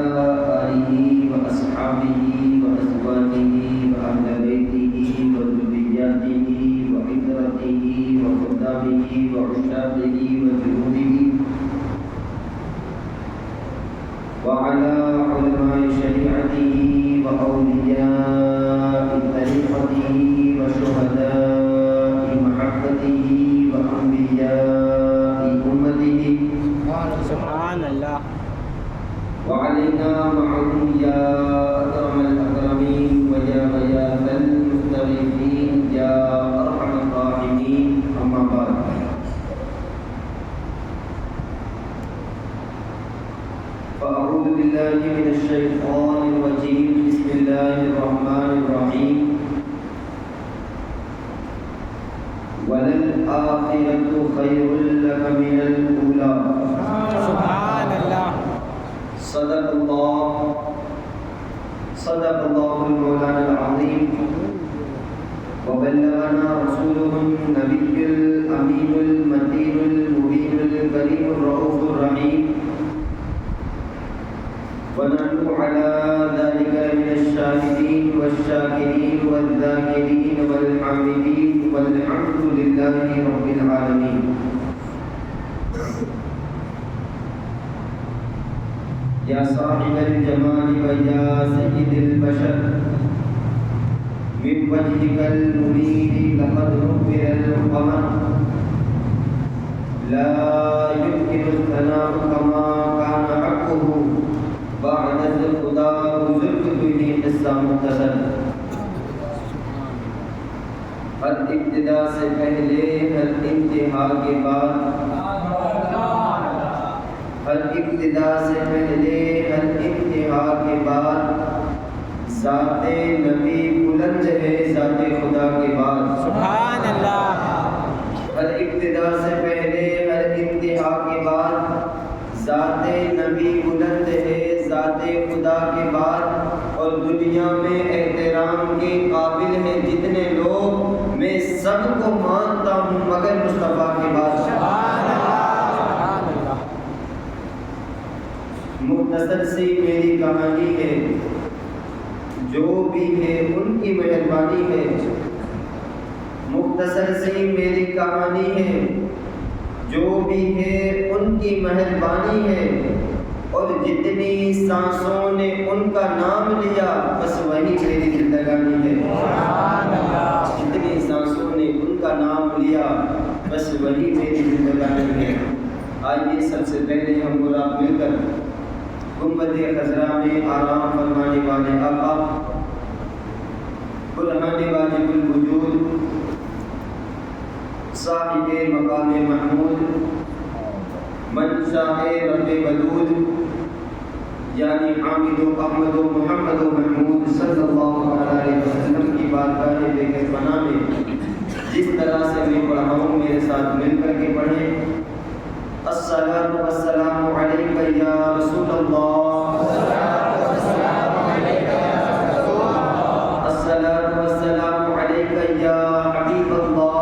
وعلى آله وأصحابه وأزواجه وأهل بيته وذرياته وعترته وخدامه وعشاقه وجنوده وعلى علماء شريعته وأولياء طريقته وشهداء محبته وأنبياء أمته سبحان الله وعلينا معهم يا أكرم الأكرمين ويا غياث المستغيثين يا أرحم الراحمين أما بعد فأعوذ بالله من الشيطان الرجيم بسم الله الرحمن الرحيم وللآخرة خير لك من الأولى سبحان الله صدق الله المولانا العظيم وبلغنا رسوله النبي الأمين المتين المبين الكريم الرؤوف الرحيم ونحن على ذلك من الشاهدين والشاكرين والذاكرين والحامدين والحمد لله رب العالمين. يا صاحب الجمال ويا سيد البشر من وجهك المنير لقد نور القمر لا يمكن الثناء كما كان حقه بعد الخدا بزرگ تجھے قصہ مختصر. ہر ابتدا سے پہلے ہر انتہا کے بعد ہر ابتدا سے پہلے ہر انتہا کے بعد ذات نبی بلند ہے ذات خدا کے بعد. سبحان اللہ. ہر ابتدا سے پہلے ہر انتہا کے بعد ذات نبی بلند ہے ذات خدا کے بعد. اور دنیا میں احترام کے قابل ہیں جتنے لوگ میں سب کو مانتا ہوں مگر مصطفیٰ کے بعد. مختصر سی میری کہانی ہے جو بھی ہے ان کی مہربانی ہے. مختصر سی میری کہانی ہے جو بھی ہے ان کی مہربانی ہے. اور جتنی سانسوں نے ان کا نام لیا بس وہی میری زندگانی ہے. جتنی سانسوں نے ان کا نام لیا بس وہی میری زندگانی ہے. آئیے سب سے پہلے ہم برا مل کر گنبد خضرا میں آرام فرمانے والے آقا برہان واجب الوجود صاحب مقام محمود منشاء رب ودود یعنی حامد و احمد و محمد و محمود صلی اللہ علیہ وسلم کی بارگاہ بے پناہ میں جس طرح سے میں پڑھا ہوں میرے ساتھ مل کر کے پڑھیں. الصلاۃ والسلام علیک یا رسول اللہ. الصلاۃ والسلام علیک یا حبیب اللہ.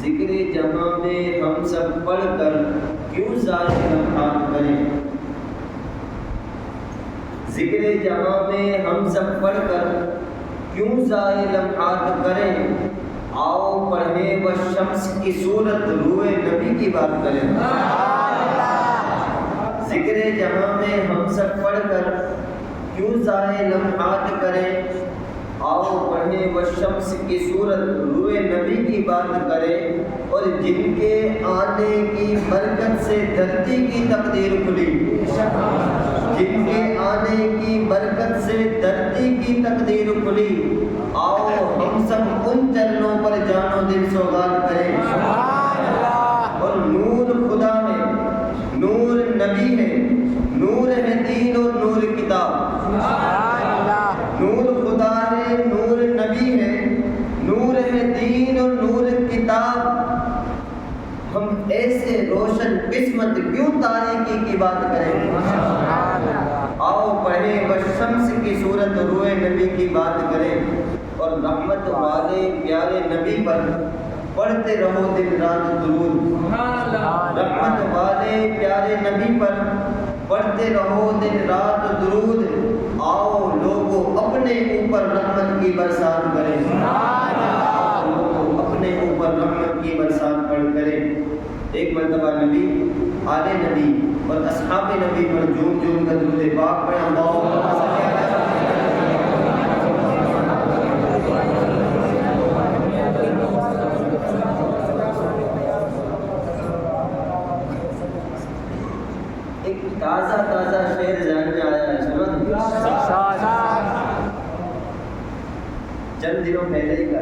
ذکر جہاں میں ہم سب پڑھ کر کیوں ضائع لمحات کریں. ذکر جہاں میں ہم سب پڑھ کر کیوں ضائع لمحات کریں. آؤ پڑھیں وہ شمس کی صورت روئے نبی کی بات کریں. ذکر جہاں میں ہم سب پڑھ کر کیوں ضائع لمحات کریں. آؤ پڑھیں وہ شمس کی صورت روئے نبی کی بات کریں. اور جن کے آنے کی برکت سے دھرتی کی تقدیر کھلی. جن کے آنے کی برکت سے دھرتی کی تقدیر کھلی. آؤ ہم سب ان چرنوں پر جان و دل سوگات کریں. اور نور خدا ہے نور نبی ہے نور ہے دین اور نور کتاب. نور خدا ہے نور نبی ہے نور ہے دین اور نور کتاب. قسمت کیوں تاریکی کی بات کریں؟ آؤ پڑھیں والشمس کی صورت روئے نبی کی بات کریں اور رحمت والے پیارے نبی پر پڑھتے رہو دن رات درود۔ رحمت والے پیارے نبی پر پڑھتے رہو دن رات درود۔ آؤ لوگوں اپنے اوپر رحمت کی برسات کریں، لوگوں اپنے اوپر رحمت کی برسات پڑھ کریں۔ ایک مرتبہ نبی، آل نبی اور اصحاب نبی پر جھوم جھوم کر درود پاک پڑھیں۔ اللہم صلی علی ایک تازہ تازہ شعر ذہن میں آیا ہے، سنا چند دنوں پہلے ہی کا،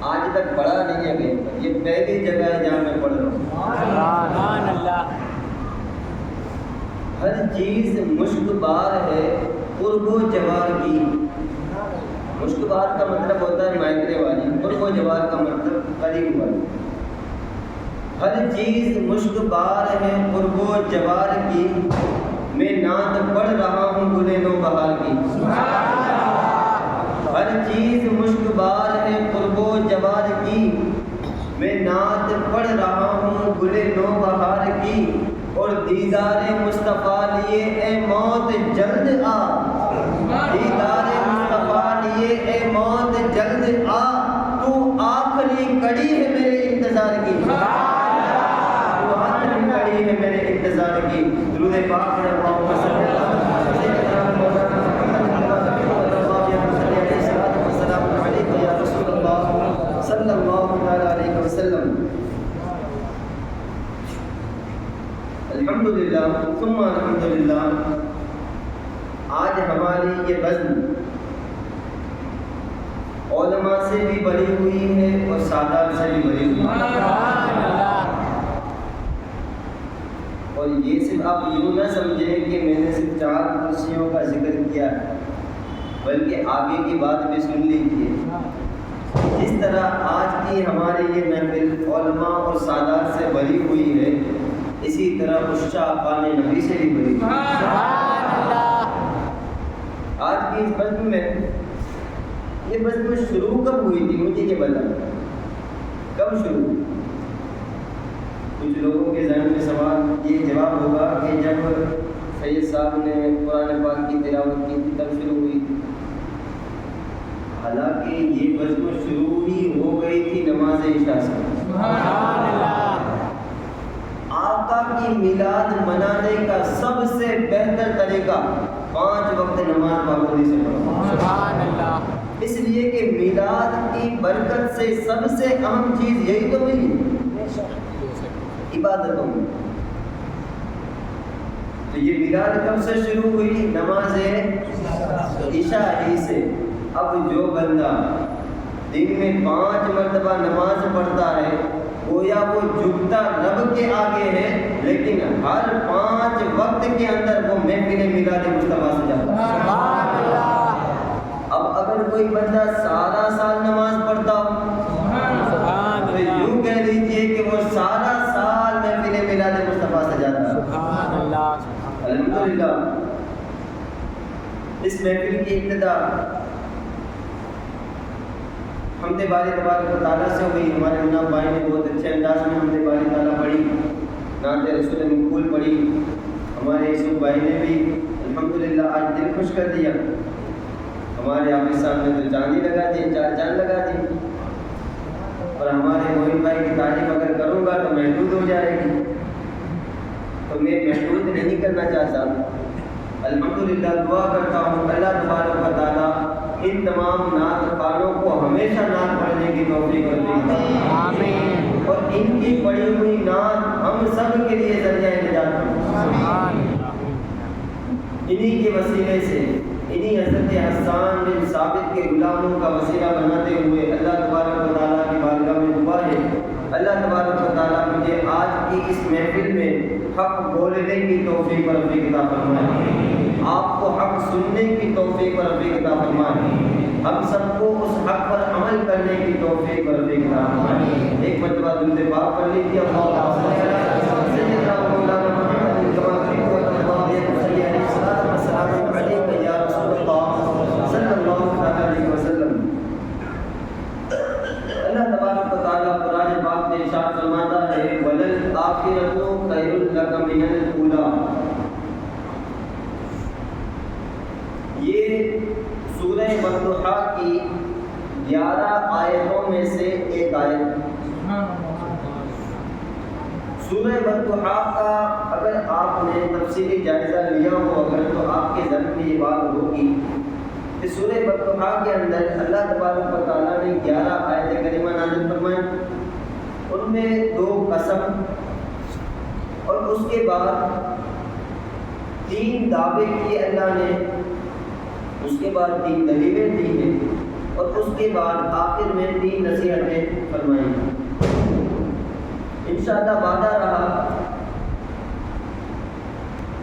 آج تک پڑھا نہیں ہے کہیں پر، یہ پہلی جگہ ہے جہاں میں پڑھ رہا ہوں۔ ہر چیز مشک بار ہے قرب و جوار کی۔ مشک بار کا مطلب ہوتا ہے مائکرے والی، قرب و جوار کا مطلب قریب والی۔ ہر چیز مشک بار ہے قرب و جوار کی، میں نعت پڑھ رہا ہوں گلے نو بہار کی۔ ہر چیز مشک بار ہے قرب و جوار کی، میں نعت پڑھ رہا ہوں گلے نو بہار کی۔ اور دیدار مصطفیٰ لیے اے موت جلد آ، دیدار مصطفیٰ لیے اے موت جلد آ، تو آخری کڑی ہے میرے انتظار کی، تو آخری کڑی ہے میرے انتظار کی۔ درود پاک پڑھیں، اللہم صلی علی سیدنا مولانا صلی اللہ علیہ وسلم۔ الحمدللہ ثم الحمدللہ، آج ہماری یہ بزم علماء سے بھی بڑی ہوئی ہے اور سادات سے بھی بڑی ہوئی ہے۔ اور یہ صرف آپ یوں نہ سمجھیں کہ میں نے صرف 4 کرسیوں کا ذکر کیا ہے، بلکہ آگے کی بات بھی سن لیجیے۔ جس طرح آج کی ہماری یہ محفل علماء اور سادات سے بھری ہوئی ہے، اسی طرح عشاقان نبی سے بھی بھری ہوئی ہے۔ آج کی اس بزم میں، یہ بزم شروع کب ہوئی تھی مجھے یہ بتا، کب شروع ہوئی؟ کچھ لوگوں کے ذہن میں سوال یہ جواب ہوگا کہ جب سید صاحب نے قرآن پاک کی تلاوت کی تھی تب شروع ہوئی تھی۔ حالانکہ یہ بزم شروع ہی ہو گئی تھی نماز عشاء سے۔ آقا کی میلاد منانے کا سب سے بہتر طریقہ 5 وقت نماز پابندی سے پڑھنا، اس لیے کہ میلاد کی برکت سے سب سے اہم چیز یہی تو ملی، عبادتوں میں۔ تو یہ میلاد کب سے شروع ہوئی؟ نماز عشاء ہی سے۔ اب جو بندہ دن میں 5 مرتبہ نماز پڑھتا ہے، گویا وہ جھکتا رب کے آگے ہے، لیکن ہر 5 وقت کے اندر وہ محفل میلاد مصطفیٰ سے جاتا ہے۔ اب اگر کوئی بندہ سارا سال نماز پڑھتا ہو تو یوں کہہ لیجیے کہ وہ سارا سال محفل میلاد مصطفیٰ سے جاتا ہے۔ الحمدللہ اس محفل کی ابتدا حمد باری تبارک و تعالیٰ سے ہوئی۔ ہمارے جناب بھائی نے بہت اچھے انداز میں حمد باری تعالیٰ پڑھی، نعت رسول مقبول پڑھی۔ ہمارے یوسف بھائی نے بھی الحمدللہ آج دل خوش کر دیا۔ ہمارے حافظ صاحب نے تو چاندی لگا دی، 4 چاند لگا دی۔ اور ہمارے موہن بھائی کی تعریف اگر کروں گا تو محدود ہو جائے گی، تو میں محدود نہیں کرنا چاہتا۔ الحمدللہ دعا کرتا ہوں اللہ تبارک و تعالیٰ ان تمام نعت خوانوں کو ہمیشہ نعت پڑھنے کی توفیق عطا فرمائے، اور ان کی پڑھی ہوئی نعت ہم سب کے لیے ذریعہ نجات ہو۔ انہی کے وسیلے سے، انہی حضرت حسان بن ثابت کے غلاموں کا وسیلہ بناتے ہوئے اللہ تبارک و تعالیٰ کی بارگاہ میں دعا ہے، اللہ تبارک و تعالیٰ مجھے آج کی اس محفل میں حق بولنے کی توفیق اور رفیق عطا فرمائے، آپ کو حق سننے کی توفیق اور رفیق عطا فرمائے، ہم سب کو اس حق پر عمل کرنے کی توفیق اور رفیق عطا فرمائے۔ ایک مرتبہ درود پاک پڑھ لیجیے، اللہم صلی علی یہ سورہ والضحیٰ کی 11 آیتوں میں سے ایک آیت. سورہ والضحیٰ کا اگر آپ نے تفصیلی جائزہ لیا ہو اگر تو آپ کے ذہن میں یہ بات ہوگی کہ سورہ والضحیٰ کے اندر اللہ تبارک و تعالیٰ نے 11 آیت کریمہ نازل فرمائیں. ان میں 2 قسم اور اس کے بعد 3 دعوے کیے اللہ نے, اس کے بعد 3 دلیلیں دی ہیں اور اس کے بعد آخر میں 3 نصیحتیں فرمائی ہیں. انشاءاللہ وعدہ رہا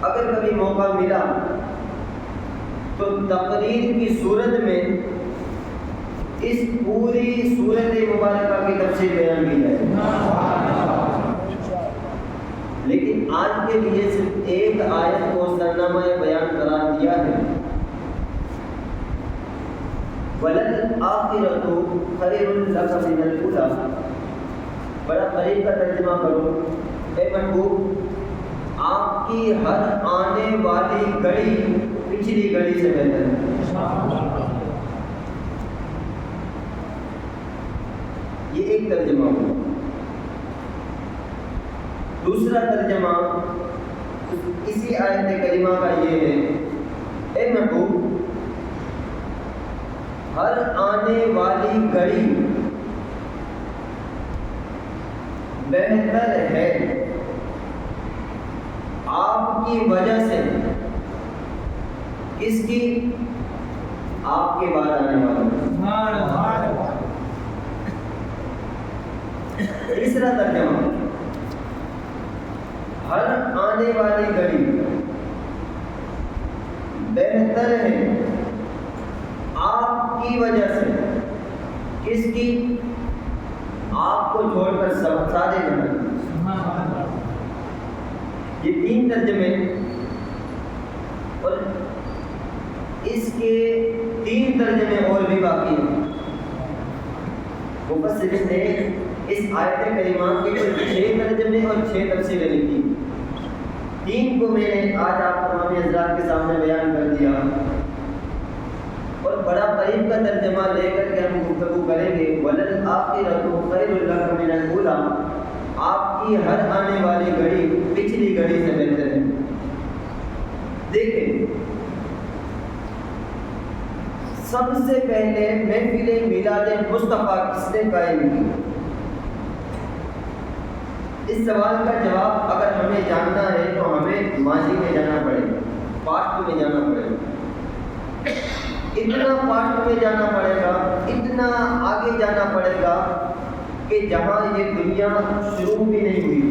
اگر کبھی موقع ملا تو تقریر کی صورت میں اس پوری صورت مبارکہ کی تفصیل بیان کی جائے. لیکن آج کے لیے صرف ایک آیت کو سرنامہ بیان قرار دیا ہے. وَلَلْآخِرَةُ خَيْرٌ لَكَ مِنَ الْأُولَىٰ. بڑا قریب کا ترجمہ کرو. اے محبوب آپ کی ہر آنے والی گھڑی پچھلی گھڑی سے بہتر ہے. یہ ایک ترجمہ ہو. دوسرا ترجمہ اسی آیت کریمہ کا یہ ہے, اے محبوب ہر آنے والی گھڑی بہتر ہے آپ کی وجہ سے. کس کی؟ آپ کے بعد آنے والا. تیسرا ترجمہ ہر آنے والی گھڑی بہتر ہے آپ کی وجہ سے. کس کی؟ آپ کو چھوڑ کر سارے گھر. یہ 3 ترجمے اور اس کے 3 ترجمے اور بھی باقی ہیں. مفسرین نے اس آیت کریمہ کے 6 ترجمے اور 6 تفسیریں لکھی. 3 کو میں نے آج آپ تمام حضرات کے سامنے بیان کر دیا اور بڑا قریب کا ترجمہ لے کر کے ہم گفتگو کریں گے. وَلَلْآخِرَةُ خَيْرٌ لَكَ مِنَ الْأُولَىٰ. آپ کی ہر آنے والی گھڑی پچھلی گھڑی سے بہتر ہے. دیکھیں سب سے پہلے محفل میلاد مصطفیٰ کس نے قائم کی؟ اس سوال کا جواب اگر ہمیں جاننا ہے تو ہمیں ماضی میں جانا پڑے گا, پاسٹ میں جانا پڑے گا. اتنا پاسٹ میں جانا پڑے گا, اتنا آگے جانا پڑے گا کہ جہاں یہ دنیا شروع بھی نہیں ہوئی.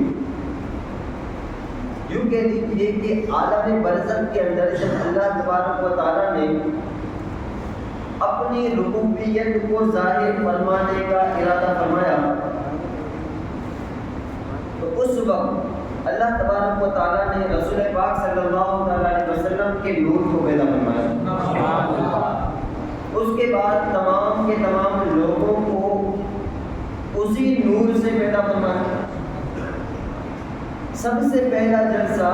یوں کہہ دیجیے کہ عالم برزخ کے اندر جب اللہ تبارک و تعالیٰ نے اپنی ربوبیت کو ظاہر فرمانے کا ارادہ فرمایا تو اس وقت اللہ تبارک و تعالیٰ نے رسول پاک صلی اللہ علیہ وسلم کے نور کو پیدا فرمایا. اس کے بعد تمام کے تمام لوگوں کو اسی نور سے پیدا فرمایا. سب سے پہلا جلسہ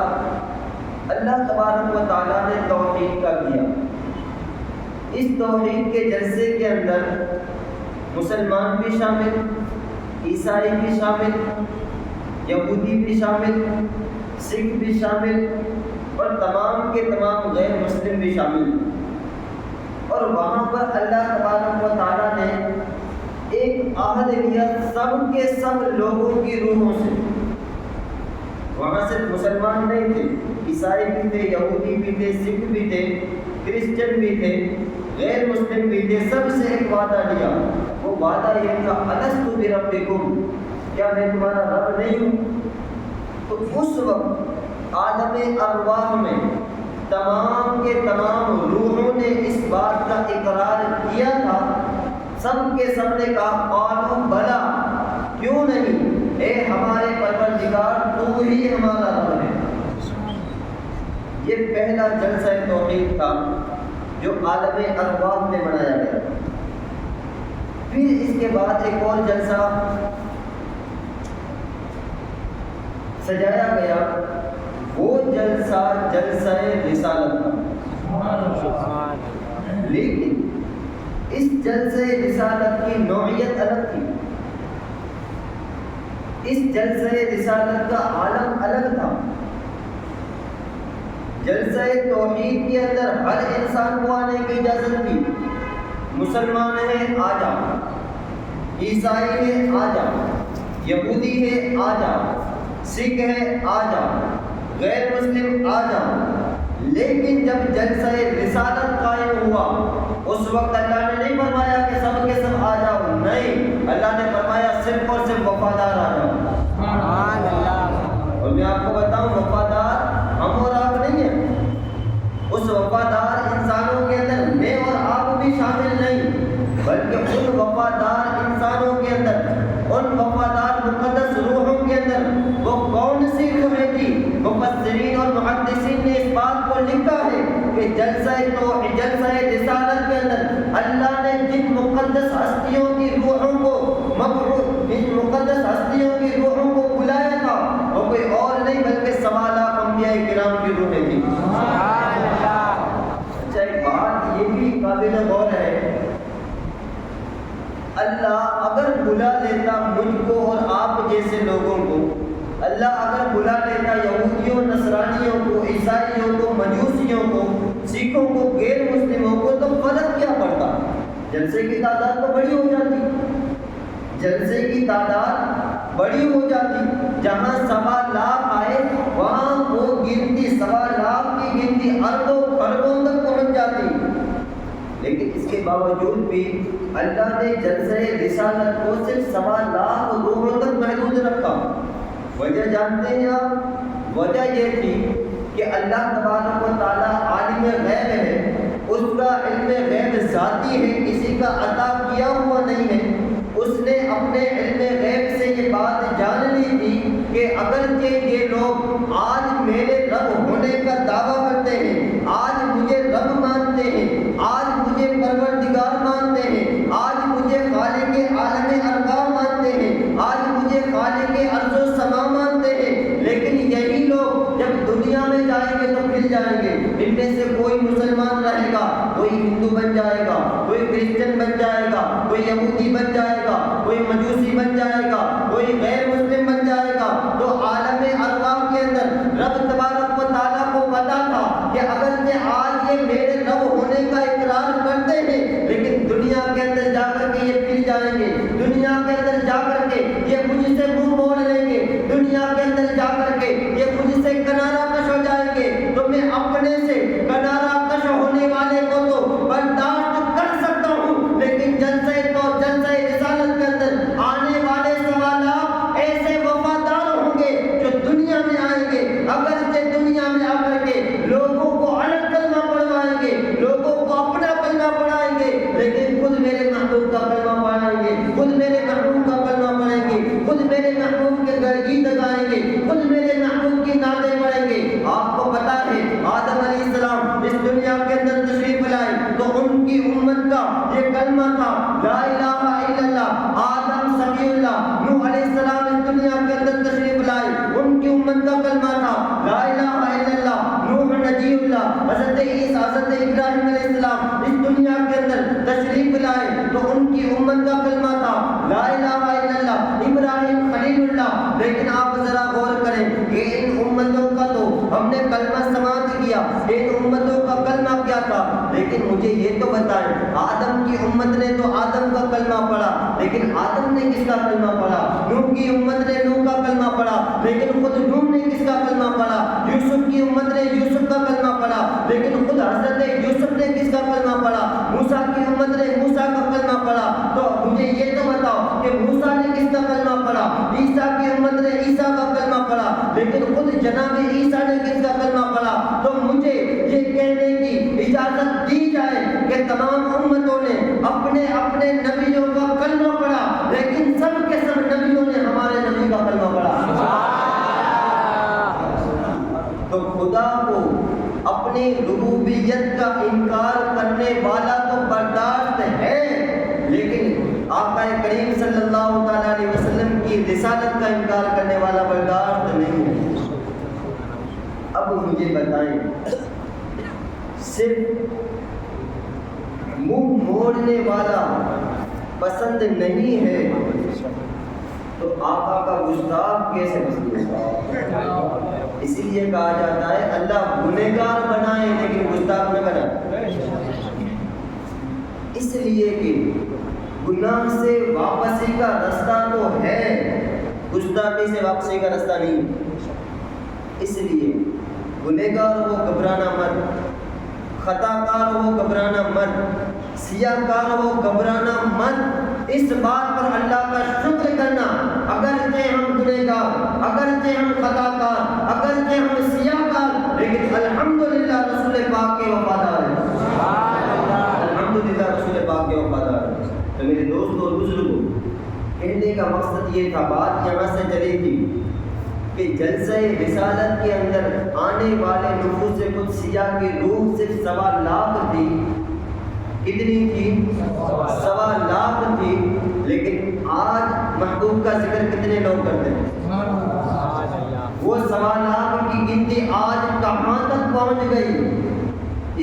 اللہ تبارک و تعالیٰ نے توحید کا کیا. اس توحید کے جلسے کے اندر مسلمان بھی شامل, عیسائی بھی شامل, یہودی بھی شامل, سکھ بھی شامل اور تمام کے تمام غیر مسلم بھی شامل. اور وہاں پر اللہ تبارک و تعالیٰ نے ایک عہد لیا سب کے سب لوگوں کی روحوں سے. وہاں صرف مسلمان نہیں تھے, عیسائی بھی تھے, یہودی بھی تھے, سکھ بھی تھے, کرسچن بھی تھے, غیر مسلم بھی تھے. سب سے ایک وعدہ لیا. وہ وعدہ یہ تھا الستُ بربکم, کیا میں تمہارا رب نہیں ہوں؟ تو اس وقت عالم ارواح میں تمام کے تمام روحوں نے اس بات کا اقرار کیا تھا. سب کے سب نے کہا قالوا بلا, کیوں نہیں, اے ہمارے پروردگار تو ہی ہمارا رب ہے. یہ پہلا جلسہ توحید تھا جو عالم ارواح میں منایا گیا. پھر اس کے بعد ایک اور جلسہ سجایا گیا. وہ جلسہ جلسہ رسالت تھا. لیکن اس جلسہ رسالت کی نوعیت الگ تھی، اس جلسہ رسالت کا عالم الگ تھا۔ جلسہ توحید کے اندر ہر انسان کو آنے کی اجازت تھی۔ مسلمان ہے آ جاؤ، عیسائی ہے آ جاؤ، یہودی ہے آ جاؤ، سکھ ہے آ جاؤ، غیر مسلم آ جاؤ۔ لیکن جب جلسہ رسالت قائم ہوا اس وقت اللہ نے نہیں فرمایا کہ سب کے سب آ جاؤ، نہیں، اللہ نے فرمایا صرف اور صرف وفادار آ جاؤ۔ سبحان اللہ۔ اور میں آپ کو بتاؤں وفادار ہم اور آپ نہیں ہیں، اس وفادار انسانوں کے اندر میں اور آپ بھی شامل نہیں، بلکہ ان وفادار انسانوں کے اندر، ان وفادار مقدس روحوں کے اندر وہ کون سی روحیں تھی؟ مفسرین اور محدثین نے اس بات کو لکھا ہے کہ جلسہ رسالت کے اندر اللہ نے جن مقدس ہستیوں کی روحوں کو بلایا تھا وہ کوئی اور نہیں بلکہ 7 لاکھ انبیاء کرام کی روحیں تھیں۔ سبحان اللہ۔ اچھا، ایک بات یہ بھی قابل غور ہے، اللہ اگر بلا لیتا مجھ کو اور آپ جیسے لوگوں کو، اللہ اگر بلا لیتا یہودیوں، نصرانیوں کو، عیسائیوں کو، مجوسیوں کو، سکھوں کو، غیر مسلموں کو، تو فرق کیا پڑتا؟ جلسے کی تعداد تو بڑی ہو جاتی، جلسے کی تعداد بڑی ہو جاتی۔ جہاں 7 لاکھ آئے وہاں وہ گنتی 7 لاکھ کی گنتی اربوں خربوں تک پہنچ جاتی۔ لیکن اس کے باوجود بھی اللہ نے جلسہ رسالت کو صرف 7 لاکھ روحوں تک محدود رکھا۔ وجہ جانتے ہیں آپ؟ وجہ یہ تھی کہ اللہ تبارک و تعالیٰ عالم غیب ہے، اس کا علم غیب ذاتی ہے، کسی کا عطا کیا ہوا نہیں ہے۔ اس نے اپنے علم غیب سے یہ بات جان لی تھی کہ اگرچہ یہ لوگ آج میرے رب ہونے کا دعویٰ کرتے ہیں، آج مجھے رب مانتے ہیں، آج مجھے پروردگار مانتے ہیں، آج مجھے خالق عالم ارواح مانتے ہیں، آج مجھے خالق ارض و سما مانتے ہیں، لیکن یہی لوگ جب دنیا میں جائیں گے تو مل جائیں گے۔ ان میں سے کوئی مسلمان رہے گا، کوئی ہندو بن جائے گا، کوئی کرسچن بن جائے گا، کوئی یہودی بن جائے گا، کوئی مجوسی بن جائے گا، کوئی غیر مسلم بن جائے گا۔ تو عالم ارواح کے اندر رب تبارک و تعالیٰ کو پتا تھا کہ اگرچہ آج یہ میرے رب ہونے کا اقرار کرتے ہیں، لیکن دنیا کے اندر جا کر کے یہ پھر جائیں گے، دنیا کے اندر جا کر کے یہ مجھ سے منہ موڑ لیں گے، دنیا کے اندر جا کر کے یہ مجھ سے کنارہ کش ہو جائیں گے۔ تو میں اپنے سے کنارہ کش ہونے والے کو تو برداشت کر سکتا ہوں، لیکن جلسہ رسالت کے اندر آنے والے 7 لاکھ ایسے وفادار ہوں گے جو دنیا میں آئیں گے، اگرچہ دنیا میں آ کر کے لوگوں کو الگ کلمہ پڑھوائیں گے، لوگوں کو اپنا کلمہ پڑھائیں گے، لیکن خود میرے محبوب کا کلمہ پڑھائیں گے، خود میرے محبوب کا کلمہ پڑھیں گے، خود میرے محبوب کے گیت گائیں گے، خود میرے محبوب کی نعتیں پڑھیں گے۔ آپ کو پتا ہے آدم علیہ السلام اس دنیا کے اندر تشریف لائے تو ان کی امت کا یہ کلمہ تھا لا الہ الا اللہ۔ آدم صفی اللہ، نوح علیہ السلام اس دنیا کے اندر تشریف لائے، ان کی امت کا کلمہ تھا لا الہ الا اللہ۔ نوح نجی اللہ، حضرت عیسیٰ، حضرت ابراہیم علیہ السلام اس دنیا کے اندر تشریف لائے تو ان کی امت کا کلمہ تھا لا الہ الا اللہ۔ ابراہیم خلیل اللہ، لیکن آپ ذرا غور کریں کہ ان امتوں کا تو ہم نے کلمہ سماعت کیا، ان امتوں کا کلمہ کیا تھا، لیکن مجھے یہ تو بتائیں آدم کی امت نے تو آدم کا کلمہ پڑھا، لیکن آدم نے کس کا کلمہ پڑھا؟ نوح کی امت نے نوح کا کلمہ پڑھا، لیکن خود نوح نے کس کا کلمہ پڑھا؟ یوسف کی امت نے یوسف کا کلمہ پڑھا، لیکن خود حضرت یوسف نے کس کا کلمہ پڑھا؟ موسیٰ کی امت نے موسیٰ کا کلمہ پڑھا۔ تو مجھے یہ تو بتاؤ کہ موسیٰ نے کس کا کلمہ پڑھا؟ عیسیٰ کی امت نے عیسیٰ کا کلمہ پڑھا، لیکن خود جناب عیسیٰ نے کس کا کلمہ پڑھا؟ تو مجھے یہ کہنے کی اجازت دی جائے کہ تمام امتوں نے اپنے اپنے نبیوں کا کلمہ پڑھا، لیکن سب کے سب نبیوں نے ہمارے نبی کا کلمہ پڑھا۔ تو خدا کو اپنی ربوبیت کا انکار کرنے والا تو برداشت ہے، لیکن آقا کریم صلی اللہ تعالیٰ علیہ وسلم کی رسالت کا انکار کرنے والا برداشت نہیں ہے۔ اب مجھے بتائیں، صرف ماننے والا پسند نہیں ہے تو آقا کا گستاخ کیسے پسند ہوگا؟ اسی لیے کہا جاتا ہے اللہ گنہگار بنائے لیکن گستاخ نہ بنائے، اس لیے کہ گناہ سے واپسی کا رستہ تو ہے، گستاخی سے واپسی کا رستہ نہیں، اس لیے گنہگار ہو گھبرانا مت، خطا کار ہو گھبرانا مت، سیاہ کار ہو گھبرانا مت، اس بات پر اللہ کا شکر کرنا اگرچہ ہم گنہگار، اگرچہ ہم خطا کار، اگرچہ ہم سیاہ کار، لیکن الحمدللہ رسول پاک کے وفادار ہیں، الحمدللہ رسول پاک کے وفادار ہیں۔ تو میرے دوستوں اور بزرگوں، کہنے کا مقصد یہ تھا، بات یہاں سے چلی تھی کہ جلسہ رسالت کے اندر آنے والے نفوس قدسیہ کی روح صرف 1.25 لاکھ تھی، کتنی تھی؟ 1.25 لاکھ تھی، لیکن آج محبوب کا ذکر کتنے لوگ کرتے ہیں؟ وہ 1.25 لاکھ کی گنتی آج کہاں تک پہنچ گئی،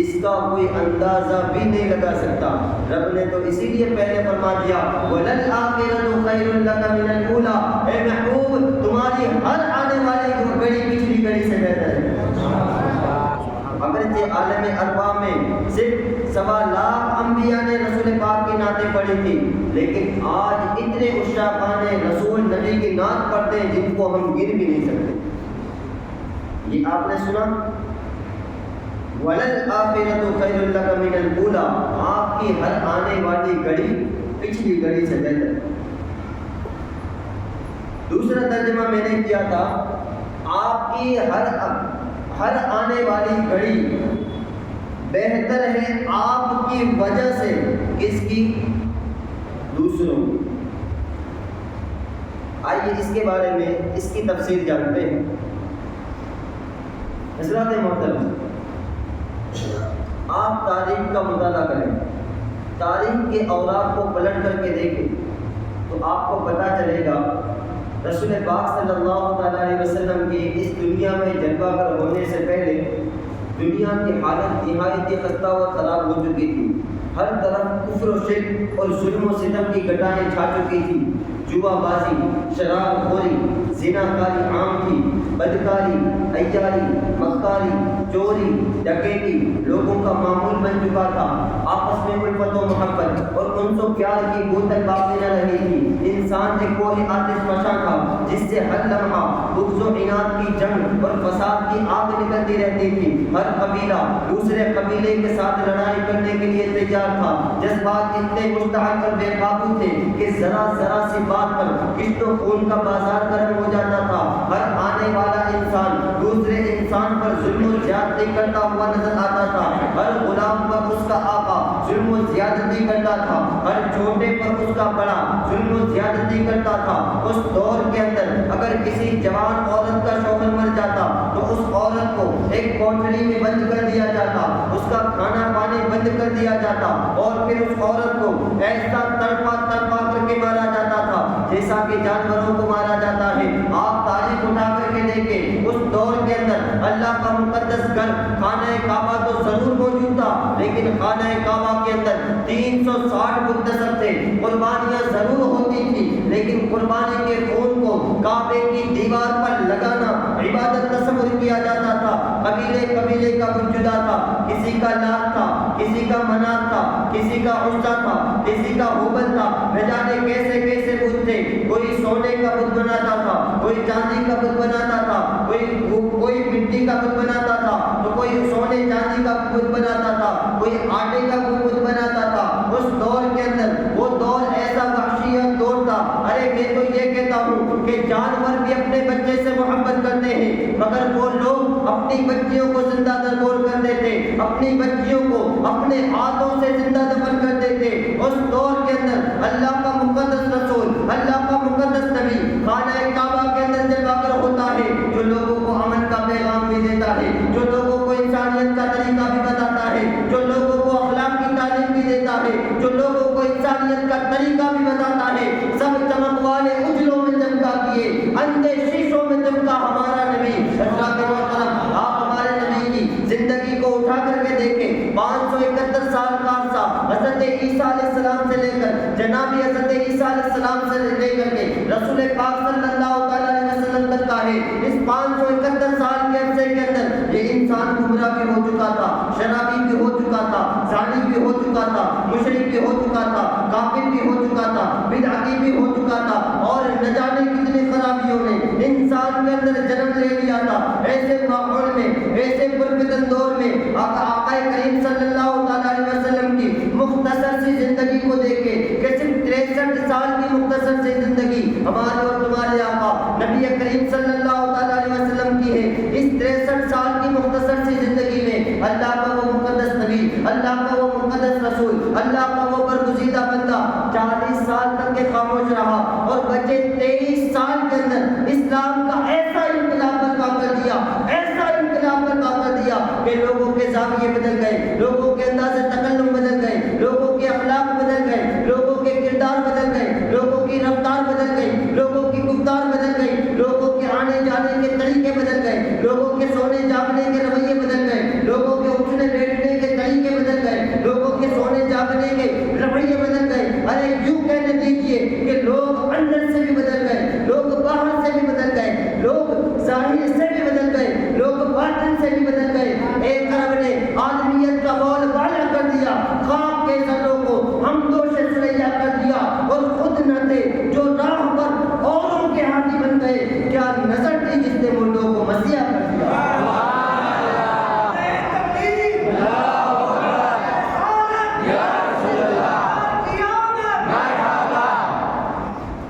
اس کا کوئی اندازہ بھی نہیں لگا سکتا۔ رب نے تو اسی لیے پہلے فرما دیا وَلَلْآخِرَةُ خَيْرٌ لَكَ مِنَ الْأُولَىٰ، اے محبوب تمہاری ہر آنے والی گھڑی پچھلی گھڑی سے بہتر ہے۔ اگرچہ عالم ارواح میں صرف 1.25 لاکھ انبیاء نے رسول پاک کی نعتیں پڑھی تھی، لیکن آج اتنے عشاقان رسول نبی کی نعت پڑھتے ہیں جن کو ہم گر بھی نہیں سکتے۔ یہ آپ نے سنا وَلَلْآخِرَةُ خَيْرٌ لَكَ مِنَ الْأُولَىٰ، آپ کی ہر آنے والی گھڑی پچھلی گھڑی سے بہتر۔ دوسرا ترجمہ میں نے کیا تھا، آپ کی ہر آنے والی گھڑی بہتر ہے آپ کی وجہ سے، کس کی؟ دوسروں۔ آئیے اس کے بارے میں اس کی تفصیل جانتے ہیں۔ حضرات محترم، آپ تاریخ کا مطالعہ کریں، تاریخ کے اوراق کو پلٹ کر کے دیکھیں تو آپ کو پتہ چلے گا رسول پاک صلی اللہ علیہ وسلم کی اس دنیا میں جلوہ گر ہونے سے پہلے دنیا کی حالت نہایت خستہ و خراب ہو چکی تھی، ہر طرف کفر و شرک اور ظلم و ستم کی گٹائیں چھا چکی تھی، جوا بازی، شراب خوری، زنا کاری عام تھی، بدکاری، عیاری، مکاری، چوری، ڈکیتی لوگوں کا معمول بن چکا تھا، آپس میں الفت و محبت اور انس و پیار کی بو تک باقی نہ رہی تھی، انسان ایک کوہ آتش فشاں تھا جس سے ہر لمحہ بغض و عناد کی جنگ اور فساد کی آگ نکلتی رہتی تھی، ہر قبیلہ دوسرے قبیلے کے ساتھ لڑائی کرنے کے لیے تیار تھا، جذبات اتنے مشتعل اور بے قابو تھے کہ ذرا ذرا سی بات پر کشت و خون کا بازار گرم ہو جاتا تھا، ہر آنے والا انسان دوسرے انسان پر ظلم و زیادتی کرتا ہوا نظر آتا تھا، ہر غلام پر اس کا آقا ظلم و زیادتی کرتا تھا، ہر چھوٹے پر اس کا بڑا ظلم و زیادتی کرتا تھا۔ اس دور کے اندر اگر کسی جوان عورت کا شوہر مر جاتا تو اس عورت کو ایک کوٹھری میں بند کر دیا جاتا، اس کا کھانا پانی بند کر دیا جاتا اور پھر اس عورت کو ایسا تڑپا تڑپا کر کے مارا جاتا تھا جیسا کہ جانوروں کو مارا جاتا ہے۔ آپ تاریخ اٹھا کر کے دیکھیں، اس دور کے اندر اللہ کا مقدس گھر خانہ کعبہ تو ضرور موجود تھا، لیکن خانہ کعبہ کے اندر 360 بت نصب تھے، قربانیاں ضرور ہوتی تھی، لیکن قربانی کے خون کو کعبے کی دیوار پر لگانا عبادت تصور کیا جاتا تھا۔ قبیلے قبیلے کا بت جدا تھا، کسی کا لات تھا، کسی کا منات تھا، کسی کا عزا تھا، کسی کا ہبل تھا، نہ جانے کیسے کیسے بت تھے، کوئی سونے کا بت بناتا تھا، کوئی چاندی کا بت بناتا تھا، کوئی مٹی کا بت بناتا تھا، تو کوئی سونے چاندی کا بت بناتا تھا، کوئی آٹے کا بت بناتا تھا۔ اس دور کے اندر وہ دور ایسا وحشیت دور تھا، ارے میں تو یہ کہتا ہوں کہ جانور بھی اپنے بچے سے محبت کرتے ہیں، مگر وہ لوگ اپنی بچیوں کو زندہ درگور کرتے تھے، اپنی بچیوں کو اپنے ہاتھوں سے زندہ دفن کرتے تھے۔ اس دور کے اندر اللہ کا مقدس رسول، اللہ کا مقدس نبی خانہ کعبہ کے اندر جلوہ گر ہوتا ہے، جو لوگوں کو امن کا پیغام بھی دیتا ہے، جو لوگوں کو انسانیت کا طریقہ بھی بتاتا ہے، جو لوگوں کو اخلاق کی تعلیم بھی دیتا ہے، جو لوگوں کو انسانیت کا طریقہ بھی بتاتا ہے۔ سب چمک والے اجلوں میں چمکا کیے، اندھے شیشوں میں چمکا ہمارا نبی۔ حضرات محترم، آپ ہمارے نبی کی زندگی کو اٹھا کر کے دیکھیں، 571 سال کا عرصہ حضرت حضرت عیسیٰ علیہ السلام سے لے کر جناب حضرت عیسیٰ علیہ السلام سے لے کر کے رسول پاک صلی اللہ تعالیٰ علیہ وسلم تک کا ہے، اس 571 سال کے عرصے کے اندر یہ انسان گمراہ بھی ہو چکا تھا، شرابی بھی ہو چکا تھا، زانی بھی ہو چکا تھا، مشرک بھی ہو چکا تھا، کافر بھی ہو چکا تھا، بدعتی بھی ہو چکا تھا، اور نہ جانے کتنی خرابیوں نے انسان کے اندر جنم لے لیا تھا۔ ایسے ماحول میں، ایسے پرفتن دور میں آقا کریم صلی اللہ تعالیٰ علیہ وسلم کی مختصر سی زندگی کو دیکھے کہ صرف 63 سال کی مختصر سی زندگی ہمارے اور تمہارے آقا نبی کریم صلی اللہ تعالیٰ علیہ وسلم کی ہے۔ اس 63 سال کی مختصر سی زندگی میں اللہ کا وہ مقدس نبی، اللہ کا وہ مقدس رسول، اللہ کا وہ برگزیدہ بندہ 40 سال تک کے خاموش رہا، اور بچے 23 سال کے اندر اسلام کا ایسا انقلاب برپا کر دیا، ایسا انقلاب برپا کر دیا کہ لوگوں کے زاویے بدل گئے، لوگوں کے انداز تکلم بدل گئے، لوگوں کے اخلاق بدل گئے، لوگوں کے کردار بدل گئے، لوگوں کی رفتار بدل گئی، لوگوں کی گفتار بدل گئی، لوگوں کے آنے جانے کے طریقے بدل گئے، لوگوں کے سونے جاگنے کے رویے بدل گئے، لوگوں کے اٹھنے بیٹھنے کے طریقے بدل گئے، لوگوں کے سونے جاگنے کے رویے بدل گئے۔ ارے یوں کہنے دیجیے کہ لوگ اندر سے بھی بدل گئے، لوگ باہر سے بھی بدل گئے، لوگ ظاہر سے بھی بدل گئے، لوگ باطن سے بھی بدل گئے۔ ایک طرف نے آدمیت کا بول بالا کر دیا، خاک کے ذروں کو ہم دوش سریا کر دیا، اور خود نہ تھے جو راہ پر اوروں کے ہاتھی بن گئے، کیا نظر تھی جس نے مردوں کو مسیح کر دیا۔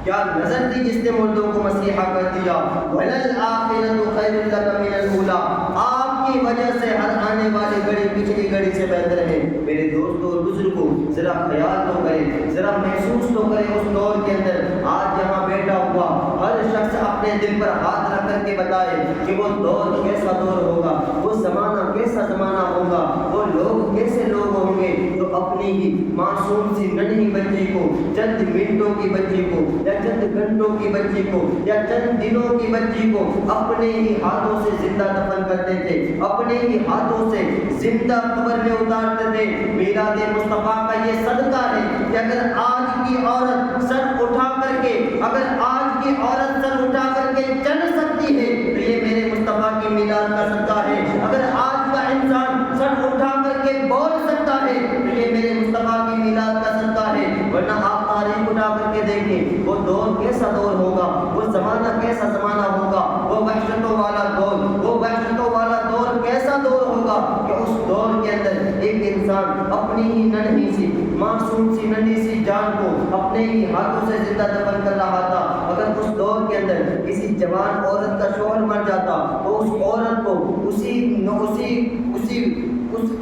کیا نظر تھی جس نے مردوں کو مسیحا کر دیا۔ وَلَلْآخِرَةُ خَيْرٌ لَكَ مِنَ الْأُولَىٰ، آپ کی وجہ سے ہر آنے والی گھڑی پچھلی گھڑی سے بہتر ہے۔ میرے دوستوں اور بزرگوں، ذرا خیال تو کریں، ذرا محسوس تو کریں اس دور کے اندر آج یہاں بیٹھا ہوا ہر شخص اپنے دل پر ہاتھ رکھ کر کے بتائے کہ وہ دور کیسا دور ہوگا، وہ زمانہ کیسا زمانہ ہوگا، وہ لوگ کیسے لوگ ہوں گے جو اپنی ہی معصوم سی ننھی بچی کو، چند منٹوں کی بچی کو یا چند گھنٹوں کی بچی کو یا چند دنوں کی بچی کو اپنے ہی ہاتھوں سے زندہ دفن کرتے تھے، اپنے ہی ہاتھوں سے زندہ قبر میں اتارتے تھے۔ میلاد مصطفیٰ کا یہ صدقہ ہے کہ اگر آج کی عورت سر اٹھا کر کے، اگر آج کی عورت سر اٹھا کر کے چل سکتی ہے تو یہ میرے مصطفیٰ کی میلاد کا صدقہ ہے۔ اگر آج کا انسان سر اٹھا کر کے بول سکتا ہے تو یہ میرے مصطفیٰ کی میلاد کا صدقہ ہے۔ ورنہ آپ تاریخ اٹھا کر کے دیکھیں وہ دور کیسا دور ہوگا، وہ زمانہ کیسا زمانہ ہوگا، وہ وحشتوں والا دور، وہ وحشتوں والا دور کیسا دور ہوگا کہ اس دور کے اندر ایک انسان اپنی ہی ننھی سی معصوم سی ننھی سی جان کو اپنے ہی ہاتھوں سے زندہ دفن کر رہا تھا۔ اگر اس دور کے اندر کسی جوان عورت کا شوہر مر جاتا تو اس عورت کو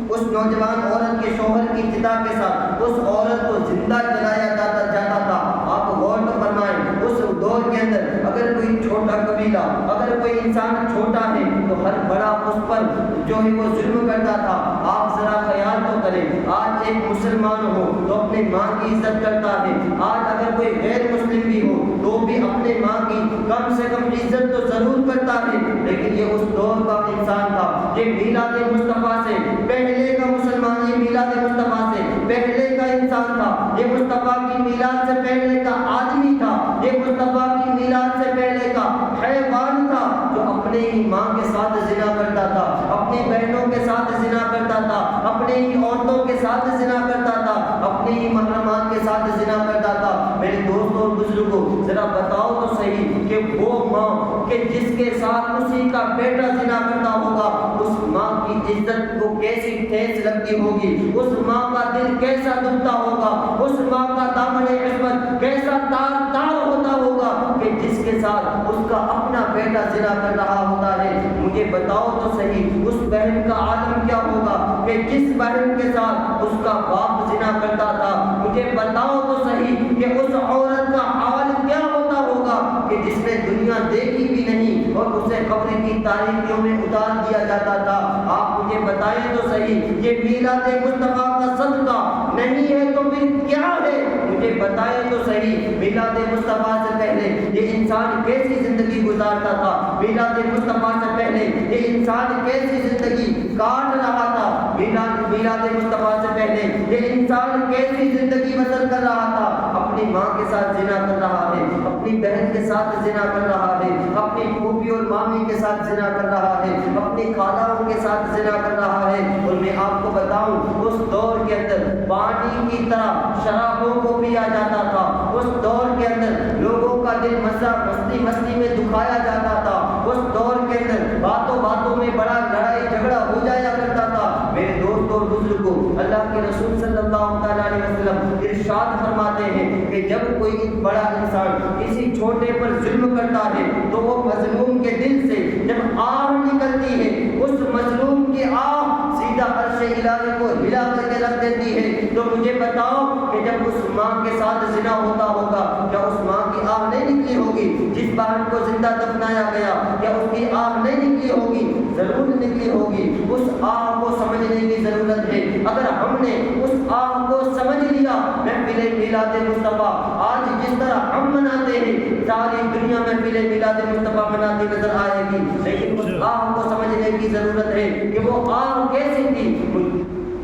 اس نوجوان عورت کے شوہر کی چتا کے ساتھ اس عورت کو زندہ جلایا جاتا تھا۔ آپ غور تو فرمائیں اس دور کے اندر اگر کوئی چھوٹا قبیلہ، اگر کوئی انسان چھوٹا ہے تو ہر بڑا اس پر جو ہے وہ ظلم کرتا تھا۔ آپ ذرا خیال تو کریں، آج ایک مسلمان ہو تو اپنے ماں کی عزت کرتا ہے، آج اگر کوئی غیر مسلم بھی ہو تو بھی اپنے ماں کی کم سے کم عزت تو ضرور کرتا ہے۔ لیکن یہ اس دور کا انسان تھا، یہ میلاد مصطفیٰ سے پہلے کا مسلمان، یہ میلاد مصطفیٰ سے پہلے کا انسان تھا، یہ مصطفیٰ کی میلاد سے پہلے کا آدمی تھا، یہ مصطفیٰ کی میلاد سے پہلے کا حیوان تھا جو اپنے ہی ماں کے ساتھ زنا کرتا تھا، اپنی بہنوں کے ساتھ زنا کرتا تھا، اپنے ہی عورتوں کے ساتھ زنا کرتا تھا، اپنی ہی محرمات کے ساتھ زنا کرتا تھا۔ میرے دوستوں اور بزرگوں، ذرا بتاؤ تو صحیح کہ وہ ماں کہ جس کے ساتھ اسی کا بیٹا زنا کرتا ہوگا، اس ماں کی عزت کو کیسی ٹھیس لگتی ہوگی، اس ماں کا دل کیسا دکھتا ہوگا، اس ماں کا دامن عصمت کیسا تار تار ہوتا ہوگا کہ جس کے ساتھ اس کا اپنا بیٹا زنا کر رہا ہوتا ہے۔ مجھے بتاؤ تو صحیح اس بہن کا عالم کیا ہوگا کہ جس بہن کے ساتھ اس کا باپ زنا کرتا تھا۔ مجھے بتاؤ تو صحیح کہ اس عورت کا حال کیا ہوتا ہوگا کہ جس نے دنیا دیکھی بھی نہیں اور اسے قبر کی تاریکیوں میں اتار دیا جاتا تھا۔ آپ مجھے بتائیں تو صحیح یہ میلاد مصطفیٰ کا صدقہ نہیں ہے تو پھر کیا ہے؟ مجھے بتائیں تو صحیح میلاد مصطفیٰ سے پہلے یہ انسان کیسی زندگی گزارتا تھا، میلاد مصطفیٰ سے پہلے یہ انسان کیسی زندگی کاٹ رہا تھا، میلاد مصطفیٰ سے پہلے یہ انسان کیسی زندگی بسر کر رہا تھا؟ اپنی ماں کے ساتھ زنا کر رہا ہے، اپنی بہن کے ساتھ زنا کر رہا ہے، اپنی پھوپھی اور مامی کے ساتھ زنا کر رہا ہے، اپنی خالوں کے ساتھ زنا کر رہا ہے۔ اور میں آپ کو بتاؤں، اس دور کے اندر پانی کی طرح شرابوں کو پیا جاتا تھا، اس دور کے اندر لوگوں کا دل مستی میں دکھایا جاتا تھا، اس دور کے اندر باتوں باتوں میں بڑا لڑائی جھگڑا ہو جایا کرتا تھا۔ میرے دوست اور بزرگوں، اللہ کے رسول صلی اللہ علیہ وسلم ارشاد فرماتے ہیں کہ جب کوئی بڑا انسان کسی چھوٹے پر ظلم کرتا ہے تو وہ مظلوم کے دل سے جب آہ نکلتی ہے، اس مظلوم کی آہ سیدھا عرش الہی کو ہلا کر کے رکھ دیتی ہے۔ تو مجھے بتاؤ کہ جب اس ماں کے ساتھ زنا ہوتا ہوگا، کیا اس ماں کی آہ نہیں نکلی ہوگی؟ جس بہن کو زندہ دفنایا گیا، کیا اس کی آہ نہیں نکلی ہوگی؟ ضرور نکلی ہوگی۔ اس آہ کو سمجھنے کی ضرورت ہے۔ اگر ہم نے اس آہ کو سمجھ لیا، محفل میلاد مصطفیٰ آج جس طرح ہم مناتے ہیں، ساری دنیا محفل میلاد مصطفیٰ مناتی نظر آئے گی، لیکن اس آہ کو سمجھنے کی ضرورت ہے کہ وہ آہ کیسی تھی۔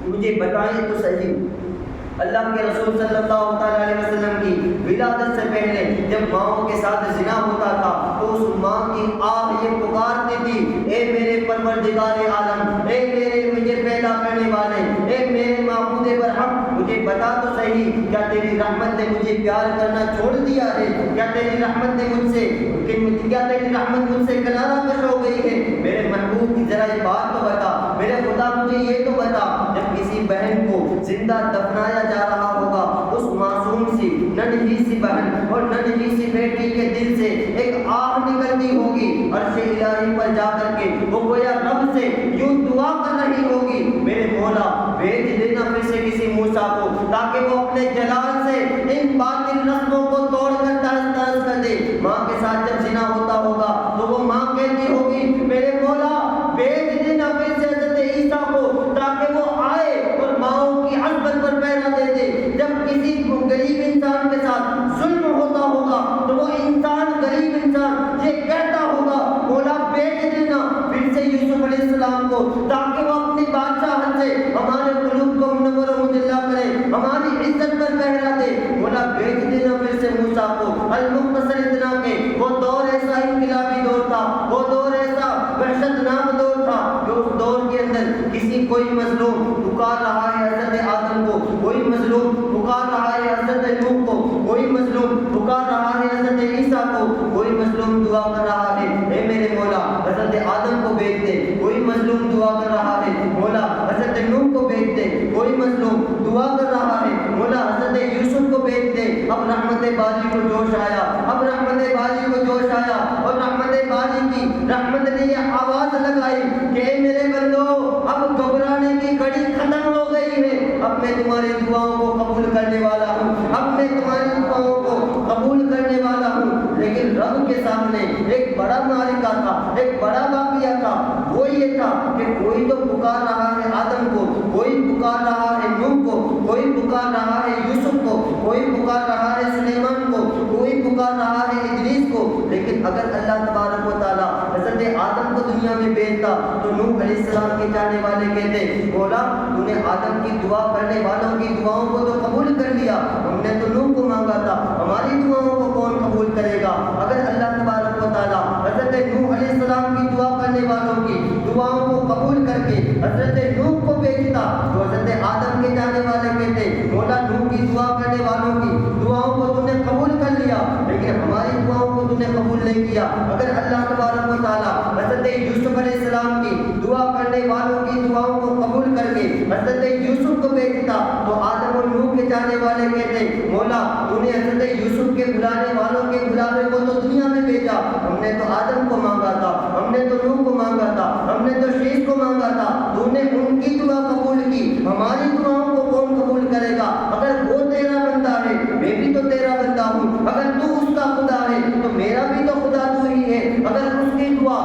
مجھے بتائیں تو صحیح، اللہ کے رسول صلی اللہ علیہ وسلم کی ولادت سے پہلے جب ماؤں کے ساتھ زنا ہوتا تھا تو اس ماں کی آہ یہ پکارتی تھی، اے میرے پروردگار عالم، اے میرے مجھے پیدا کرنے والے، اے میرے معبود برحق، مجھے بتا تو صحیح، کیا تیری رحمت نے مجھے پیار کرنا چھوڑ دیا ہے؟ کیا تیری رحمت نے مجھ سے کنارہ کش ہو گئی ہے؟ میرے محبوب کی ذرا یہ بات تو بتا، میرے خدا مجھے یہ تو بتا، جب کسی بہن کو زندہ دفنایا جا رہا ہوگا، اس معصوم سی ننھی سی بہن اور ننھی سی بیٹی کے دل سے ایک آہ نکلتی ہوگی، عرش الہی پر جا کر کے وہ گویا رب سے یوں دعا کر رہی ہوگی، میرے مولا بھیج دینا پھر سے کسی موسیٰ کو تاکہ وہ اپنے جلال سے ان باطل رسموں کو توڑ کر تہس تہس کر دے۔ ماں کے ساتھ جب زنا ہوتا ہوگا تو وہ ماں کہتی ہوگی، میرے مولا بھیج دینا پھر سے حضرت عیسیٰ کو تاکہ وہ آئے اور ماؤں کی عظمت پر پہرا دے دے۔ جب کسی غریب انسان کے ساتھ ظلم ہوتا ہوگا تو وہ انسان، غریب انسان یہ کہتا ہوگا، مولا بھیج دینا پھر سے یوسف علیہ السلام کو تاکہ وہ اپنی بادشاہت سے ہمارے قلوب کو منور و مجلہ کرے، ہماری عزت پر پہرا دے۔ مولا بھیج دینا پھر سے موسیٰ کو۔ المختصر اتنا کہ وہ دور ایسا انقلابی دور تھا، وہ دور ایسا وحشت ناک دور تھا کہ اس دور کے اندر کسی کوئی مظلوم پکار رہا ہے حضرت آدم کو، کوئی مظلوم پکار رہا ہے حضرت نوح کو، کوئی مظلوم پکار رہا ہے حضرت عیسیٰ کو، کوئی مظلوم دعا کر رہا ہے، اے میرے مولا حضرت آدم کو بھیج دے، کوئی مظلوم دعا کر رہا ہے، مولا حضرت نوح کو بھیج دے، کوئی مظلوم دعا کر رہا ہے، مولا حضرت یوسف کو بھیج دے۔ اب رحمت باری کو جوش آیا، اب رحمت باری کو جوش آیا، اور رحمت باری کی رحمت نے یہ آواز لگائی کہ اے میرے بندو، اب گھبرانے کی گھڑی ختم ہو گئی ہے، اب میں تمہاری دعاؤں کو قبول کرنے والا ہوں، اب میں تمہاری دعاؤں کو قبول کرنے والا ہوں۔ لیکن رب کے سامنے ایک بڑا معرکہ تھا، ایک بڑا واقعہ تھا، وہ یہ تھا کہ کوئی تو پکار رہا ہے آدم کو، کوئی پکار رہا ہے نوح کو، کوئی پکار رہا ہے یوسف کو، کوئی پکار رہا ہے سلیمان کو، کوئی پکار رہا ہے ادریس کو، لیکن اگر اللہ تبارک و تعالیٰ حضرت آدم کو دنیا میں بھیجتا تو نوح علیہ السلام کے جانے والے کہتے، مولا تو نے آدم کی دعا کرنے والوں کی دعاؤں کو تو قبول کر لیا، ہم نے تو نوح کو مانگا تھا، ہماری دعاؤں کو کون قبول کرے گا؟ اگر اللہ تبارک و تعالیٰ حضرت نوح علیہ السلام کی دعا کرنے والوں کی دعاؤں کو قبول کر کے حضرت نوح کو بھیجتا تو حضرت آدم کے جانے والے کہتے، مولا نوح کی دعا کرنے والوں کی دعاؤں کو تم نے قبول کر لیا، لیکن ہماری دعاؤں کو تم نے قبول نہیں کیا۔ اگر اللہ تبارک و تعالیٰ حضرت یوسف علیہ السلام کی دعا کرنے والوں کی دعاؤں کو قبول کر کے حضرت یوسف کو بھیجتا تو آدم اور نوح کے جانے والے کہتے، مولا تو نے حضرت یوسف کے بلانے والوں کے بلاوے کو تو دنیا میں بھیجا، ہم نے تو آدم کو مانگا تھا، ہم نے تو نوح کو مانگا تھا، ہم نے تو شیش کو مانگا تھا، تو نے ان کی دعا قبول کی، ہماری دعاؤں کو کون قبول کرے گا؟ اگر وہ تیرا بندہ ہے، میں بھی تو تیرا بندہ ہوں، اگر تو اس کا خدا ہے تو میرا بھی تو خدا تو ہی ہے، اگر اس کی دعا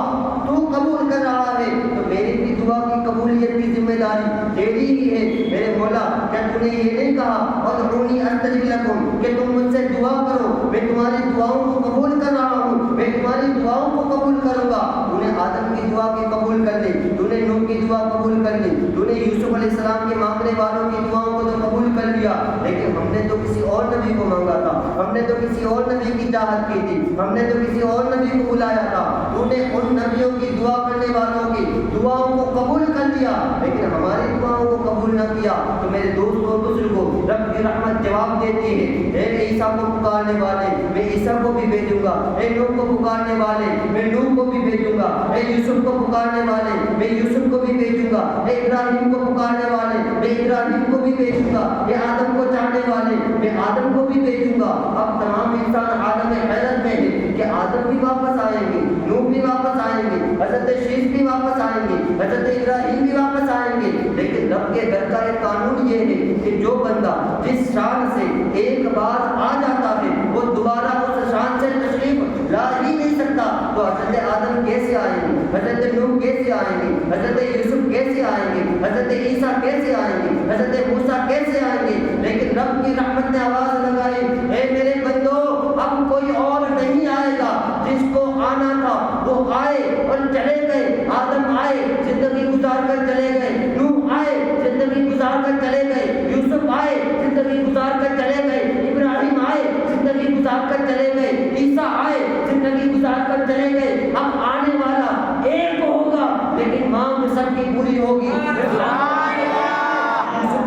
تو قبول کر رہا ہے تو میری بھی دعا کی قبولیت کی ذمہ داری تیری ہی ہے۔ میرے مولا کیا تو نے یہ نہیں کہا ادعونی استجب لکم کہ تم مجھ سے دعا کرو، میں تمہاری دعاؤں کو قبول کر رہا ہوں؟ میں تمہاری دعاؤں کو قبول کروں گا. تو نے آدم کی دعا کی قبول کر لی, تو نے نوح کی دعا قبول کر لی, تو نے یوسف علیہ السلام کے مانگنے والوں کی دعاؤں کو تو قبول کر لیا, لیکن ہم نے تو کسی اور نبی کو مانگا تھا, ہم نے تو کسی اور نبی کی چاہت کی تھی, ہم نے تو کسی اور نبی کو بلایا تھا. تو نے ان نبیوں کی دعا کرنے والوں کی دعاؤں کو قبول کر لیا, لیکن ہماری دعاؤں کو قبول نہ کیا. تو میرے دوست اور بزرگوں, رب کی رحمت جواب دیتی ہے, اے عیسیٰ کو پکارنے والے میں عیسیٰ کو بھی بھیجوں گا, اے نوح کو پکارنے والے میں نوح کو بھی بھیجوں گا, اے یوسف کو پکارنے والے میں یوسف کو بھی بھیجوں گا, اے ابراہیم کو پکارنے والے میں ابراہیم کو بھی بھیجوں گا, اے آدم کو چاہنے والے میں آدم کو بھی بھیجوں گا. اب تمام انسان عالم حیرت میں ہے کہ آدم بھی واپس آئیں گے, نوح بھی واپس آئیں گے, حضرت شیش بھی واپس آئیں گے, حضرت ابراہیم بھی واپس آئیں گے. لیکن رب کے گھر کا ایک قانون یہ ہے کہ جو بندہ جس شان سے ایک بار آ جاتا ہے وہ دوبارہ اس شان سے تشریف لا ہی نہیں سکتا. تو حضرت آدم کیسے آئیں گے, حضرت نوح کیسے آئیں گے, حضرت یوسف کیسے آئیں گے, حضرت عیسیٰ کیسے آئیں گے, حضرت موسیٰ کیسے آئیں گے؟ لیکن رب کی رحمت نے آواز لگائی, اے میرے بندو اب کوئی اور نہیں آئے گا, جس کو آنا تھا وہ آئے اور چلے گئے. آدم آئے, زندگی گزار کر چلے گئے, نوح آئے, زندگی گزار کر چلے گئے, یوسف آئے, زندگی گزار کر چلے گئے, ابراہیم آئے, زندگی گزار کر چلے گئے, عیسیٰ آئے, زندگی گزار کر چلے گئے. اب آنے والا ایک ہوگا لیکن مانگ سب کی پوری ہوگی. یوسف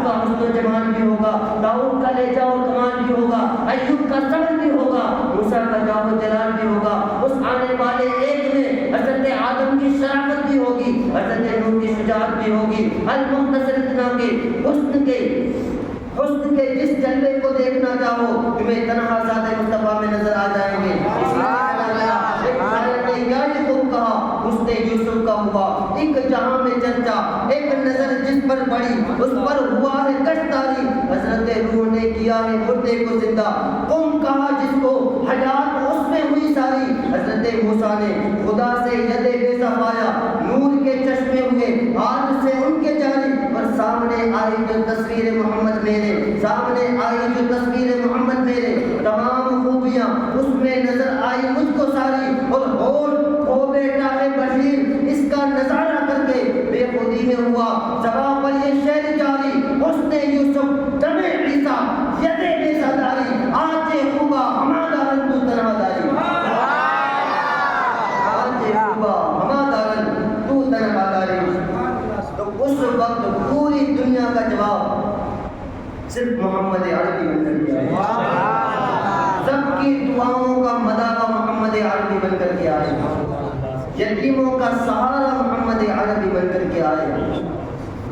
کا حسن و جمال بھی ہوگا, داؤد کا لہجہ اور کمال بھی ہوگا, ایوب کا صبر بھی ہوگا, موسیٰ کا جاه و جلال بھی ہوگا. اس آنے والے ایک میں حضرت آدم کی شرافت بھی ہوگی, حضرت نوح کی شجاعت بھی ہوگی. المختصر اتنا کے حسن کے جس جلوے کو دیکھنا چاہو تمہیں تنہا ذات مصطفیٰ میں نظر آ جائیں گے. کہا حسن یوسف کا ہوا ایک جہاں میں چرچا, ایک نظر جس پر پڑی اس پر ہوا ہے کشتاری. حضرت روح نے کیا ہے مردے کو زندہ, قوم کہا جس کو حیات اس میں ہوئی ساری. حضرت موسیٰ نے خدا سے ید بیضا پایا, نور کے چشمے ہوئے ہاتھ سے ان کے جاری. اور سامنے آئی جو تصویر محمد میرے, سامنے آئی جو تصویر محمد میرے, تمام خوبیاں اس میں نظر آئی مجھ کو ساری. اور ہوش ہو بیٹا ہے بشیر اس کا نظارہ کر کے, بے خودی میں ہوا زباں پر یہ شعر جاری. حسن یوسف دم عیسیٰ ید بیضا داری, آج خوبا ہما دارن تو تنہا داری. آج خوبا ہما دارن تو تنہا داری. تو اس وقت پوری دنیا کا جواب صرف محمد عربی بن کر کے آئے, سب کی دعاؤں کا مدعا محمد عربی بن کر کے آئے, یتیموں کا سہارا محمد عربی بن کر کے آئے,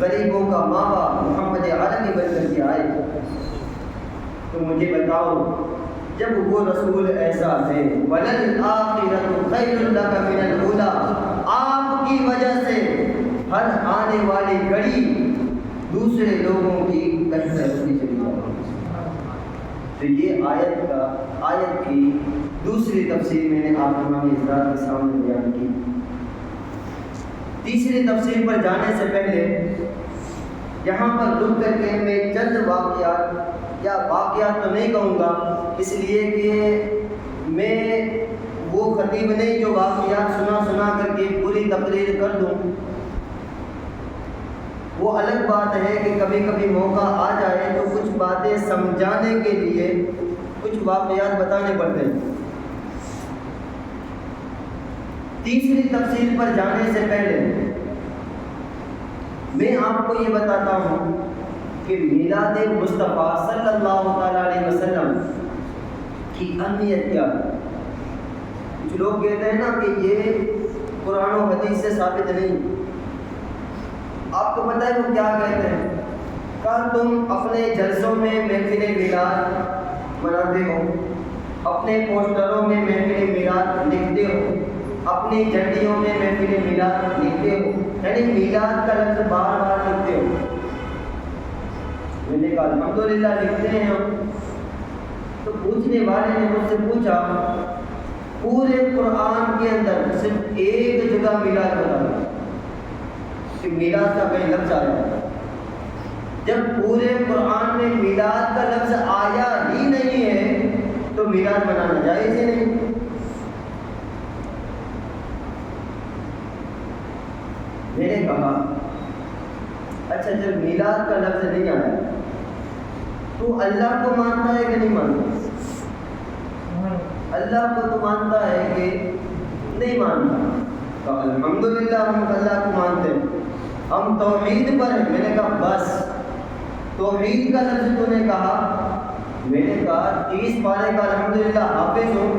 غریبوں کا ماوا محمد عربی بن کر کے آئے. تو مجھے بتاؤ جب وہ رسول ایسا ہے, وَلَلْآخِرَةُ خَيْرٌ لَكَ مِنَ الْأُولَىٰ, آپ کی وجہ سے ہر آنے والی گھڑی دوسرے لوگوں کی بہتر ہوتی چلی جائے. تو یہ آیت کی دوسری تفسیر میں نے آپ تمام حضرات کے سامنے بیان کی. تیسری تفسیر پر جانے سے پہلے یہاں پر رک کر کے میں چند واقعات, یا واقعات تو نہیں کہوں گا اس لیے کہ میں وہ خطیب نہیں جو واقعات سنا کر کے پوری تقریر کر دوں. وہ الگ بات ہے کہ کبھی کبھی موقع آ جائے تو کچھ باتیں سمجھانے کے لیے کچھ واقعات بتانے پڑتے ہیں. تیسری تفسیر پر جانے سے پہلے میں آپ کو یہ بتاتا ہوں کہ میلاد مصطفیٰ صلی اللہ تعالیٰ علیہ وسلم کی اہمیت کیا ہے. کچھ لوگ کہتے ہیں نا کہ یہ قرآن و حدیث سے ثابت نہیں. آپ کو پتہ ہے وہ کیا کہتے ہیں, کہا تم اپنے جلسوں میں محفل میلاد مناتے ہو, اپنے پوسٹروں میں محفل میلاد لکھتے ہو, اپنی جھنڈیوں میں محفل میلاد لکھتے ہو, یعنی میلاد کا لفظ بار بار لکھتے ہو. میں نے کہا الحمدللہ لکھتے ہیں ہم. تو پوچھنے والے نے مجھ سے پوچھا پورے قرآن کے اندر صرف ایک جگہ میلاد بتا کہ میلاد کا کہیں لفظ آیا ہے. جب پورے قرآن میں میلاد کا لفظ آیا ہی نہیں ہے تو میلاد منانا جائز ہی نہیں. میلاد کا لفظ نہیں آیا، تو اللہ کو مانتا ہے کہ نہیں مانتا؟ اللہ کو تو مانتا ہے کہ نہیں مانتا؟ تو الحمدللہ ہم اللہ کو مانتے ہیں، ہم توحید پر ہیں۔ میں نے کہا بس توحید کا لفظ تو نے کہا، میں نے کہا 30 پارے کا الحمدللہ حافظ ہوں،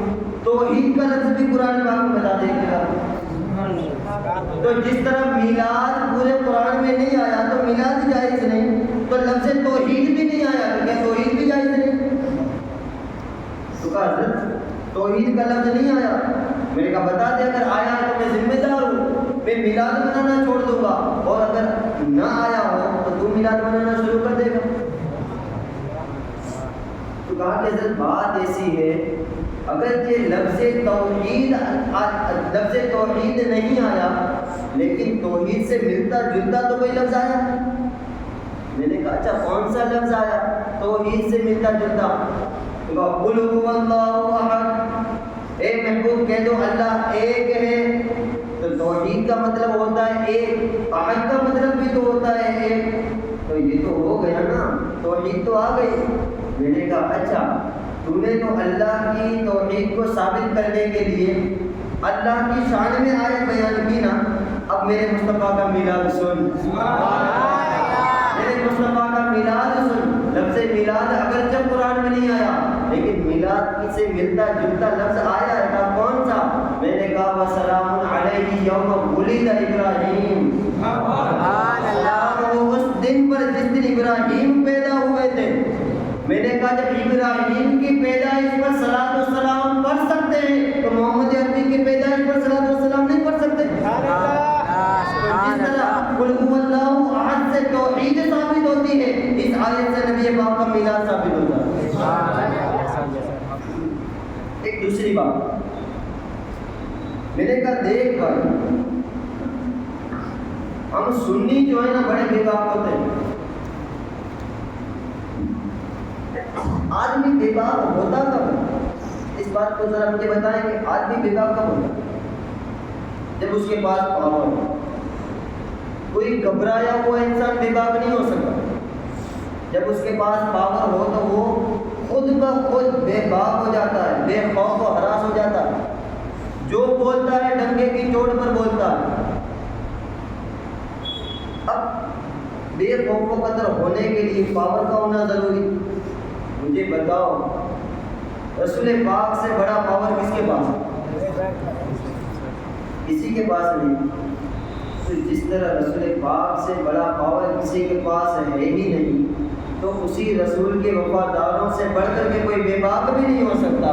توحید کا لفظ بھی قرآن پاک میں بتا دے گا۔ تو جس طرح میلاد پورے قرآن میں نہیں آیا تو میلاد جائز نہیں، تو لفظ توحید بھی نہیں آیا تو کیا توحید بھی جائز نہیں؟ تو کہا حضرت توحید کا لفظ نہیں آیا۔ میں نے کہا بتا دے، اگر آیا ہے تو میں ذمہ دار ہوں، میں میلاد منانا چھوڑ دوں گا، اور اگر نہ آیا ہو تو میلاد منانا شروع کر دے گا۔ تو کہا کہ حضرت بات ایسی ہے، اگر یہ لفظ توحید نہیں آیا لیکن توحید سے ملتا جلتا تو کوئی لفظ آیا۔ میں نے کہا اچھا کون سا لفظ آیا توحید سے ملتا جلتا؟ تو کہا قل هو اللہ احد، اے محبوب کہہ دو اللہ ایک ہے۔ تو توحید کا مطلب ہوتا ہے ایک، احد کا مطلب بھی تو ہوتا ہے ایک، تو یہ تو ہو گیا نا، توحید تو آ گئی۔ میں نے کہا اچھا تو نے تو اللہ کی توحید کو ثابت کرنے کے لیے اللہ کی شان میں آیت بیان کی نا، اب میرے مصطفیٰ کا میلاد سن، میرے مصطفیٰ کا میلاد سن۔ لفظ میلاد اگر جب قرآن میں نہیں آیا لیکن میلاد سے ملتا جلتا لفظ آیا ہے، کہا کون سا؟ میں نے کہا وسلام علیہ یوم ولد ابراہیم، اس دن پر جس دن ابراہیم پیدا ہوئے تھے۔ میں نے کہا جب ابراہیم کی پیدائش پر صلاۃ و سلام پڑھ سکتے ہیں تو محمد عربی کی پیدائش پر صلاۃ و سلام نہیں پڑھ سکتے؟ جس طرح قل هو اللہ احد سے توحید ثابت ہوتی ہے، اس آیت سے نبی پاک کا میلاد ثابت ہوتا ہے۔ ایک دوسری بات میں نے کہا دیکھ بھائی، ہم سنی جو ہے نا بڑے بے باک ہوتے ہیں۔ آدمی بے باک ہوتا کب؟ اس بات کو ذرا مجھے بتائیں کہ آدمی بے باک کب ہوتا؟ جب اس کے پاس پاور ہو۔ کوئی گھبرایا ہوا انسان بے باک نہیں ہو سکتا۔ جب اس کے پاس پاور ہو تو وہ خود بخود بے باک ہو جاتا ہے، بے خوف و ہراس ہو جاتا ہے، جو بولتا ہے ڈنگے کی چوٹ پر بولتا ہے۔ اب بے خوف و قدر ہونے کے لیے پاور کا ہونا ضروری۔ مجھے بتاؤ رسول پاک سے بڑا پاور کس کے پاس ہے؟ کسی کے پاس نہیں۔ تو جس طرح رسول پاک سے بڑا پاور کسی کے پاس ہے ہی نہیں، تو اسی رسول کے وفاداروں سے بڑھ کر کے کوئی بے باک بھی نہیں ہو سکتا۔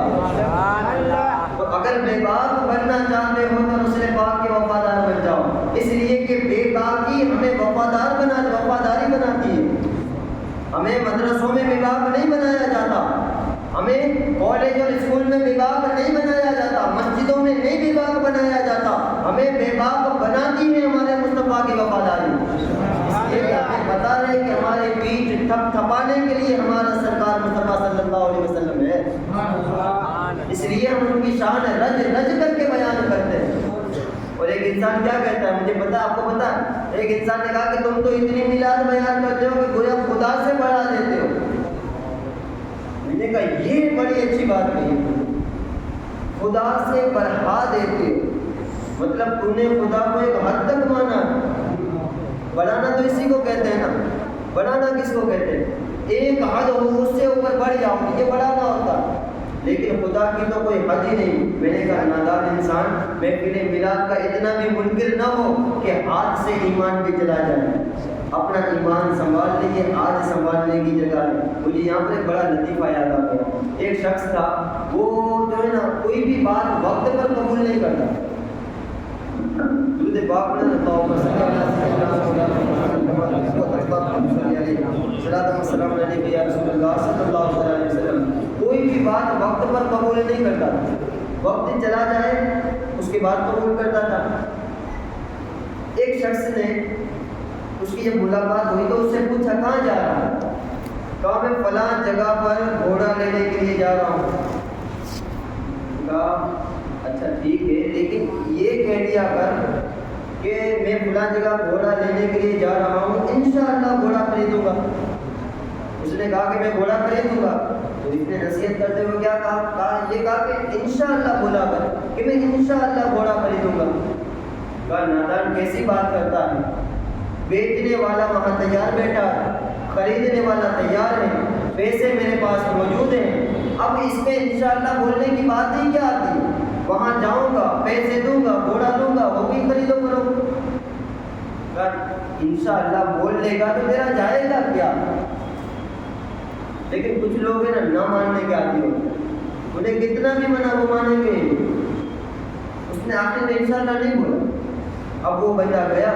تو اگر بے باک بننا چاہتے ہو تو رسول پاک کے وفادار بن جاؤ، اس لیے کہ بے باکی ہمیں وفاداری بناتی ہے۔ ہمیں مدرسوں میں بے باک نہیں بنایا جاتا، ہمیں کالج اور اسکول میں بے باک نہیں بنایا جاتا، مسجدوں میں نہیں بے باک بنایا جاتا، ہمیں بے باک بناتی ہے ہمارے مصطفیٰ کی وفاداری۔ اس لیے ہمیں بتا رہے کہ ہمارے پیٹھ تھپ تھپانے کے لیے ہمارا سرکار مصطفیٰ صلی اللہ علیہ وسلم ہے، اس لیے ہم ان کی شان رج رج کر کے بیان کرتے ہیں۔ اور ایک انسان کیا کہتا ہے مجھے پتا، آپ کو پتا ہے، ایک انسان نے کہا کہ تم تو اتنی میلاد بیان کرتے ہو کہ گویا خدا سے بڑھا دیتے ہو۔ میں نے کہا یہ بڑی اچھی بات کہی، خدا سے بڑھا دیتے ہو، مطلب تم نے خدا کو ایک حد تک مانا۔ بڑھانا تو اسی کو کہتے ہیں نا، بڑھانا کس کو کہتے ہیں؟ ایک حد ہو اس سے اوپر بڑھ جاؤ، یہ بڑھانا ہوتا ہے، لیکن خدا کی تو کوئی حد ہی نہیں۔ میں نے کہا نادان انسان محفل میلاد کا اتنا بھی منکر نہ ہو کہ ہاتھ سے ایمان بھی چلا جائے، اپنا ایمان سنبھال لیجیے، آج سنبھالنے کی جگہ ہے۔ مجھے یہاں پر ایک بڑا لطیفہ یاد آ گیا۔ ایک شخص تھا، وہ جو ہے نا کوئی بھی بات وقت پر قبول نہیں کرتا۔ درود پاک پڑھنا، اللہم صلی علیہ یا رسول اللہ صلی اللہ علیہ وسلم۔ کوئی بھی بات وقت پر قبول نہیں کرتا، وقت چلا جائے اس کے بعد قبول کرتا تھا۔ ایک شخص نے اس کی جب ملاقات ہوئی تو اس سے پوچھا کہاں جا رہا ہے؟ کہا میں فلاں جگہ پر گھوڑا لینے کے لیے جا رہا ہوں۔ کہا اچھا ٹھیک ہے، لیکن یہ کہہ دیا کر کہ میں فلاں جگہ گھوڑا لینے کے لیے جا رہا ہوں، انشاءاللہ گھوڑا خریدوں گا. اس نے کہا کہ میں گھوڑا خریدوں گا. تو اس نے نصیحت کرتے ہوئے کیا کہا؟ یہ کہا کہ انشاءاللہ بولا کر کہ میں انشاءاللہ گھوڑا خریدوں گا. کہا نادان کیسی بات کرتا ہے، بیچنے والا وہاں تیار بیٹھا ہے، خریدنے والا تیار ہے، پیسے میرے پاس موجود ہیں، اب اس میں انشاءاللہ بولنے کی بات ہی کیا آتی؟ وہاں جاؤں گا، پیسے دوں گا، گھوڑا لوں گا، وہ بھی خریدو کرو. انشاءاللہ بول لے گا تو تیرا جائے گا کیا؟ لیکن کچھ لوگ ہیں نا نہ ماننے کے عادی ہوتے ہیں، انہیں کتنا بھی منع وہ مانیں گے. اس نے آخر میں انشاءاللہ نہیں بولا. اب وہ بندہ گیا،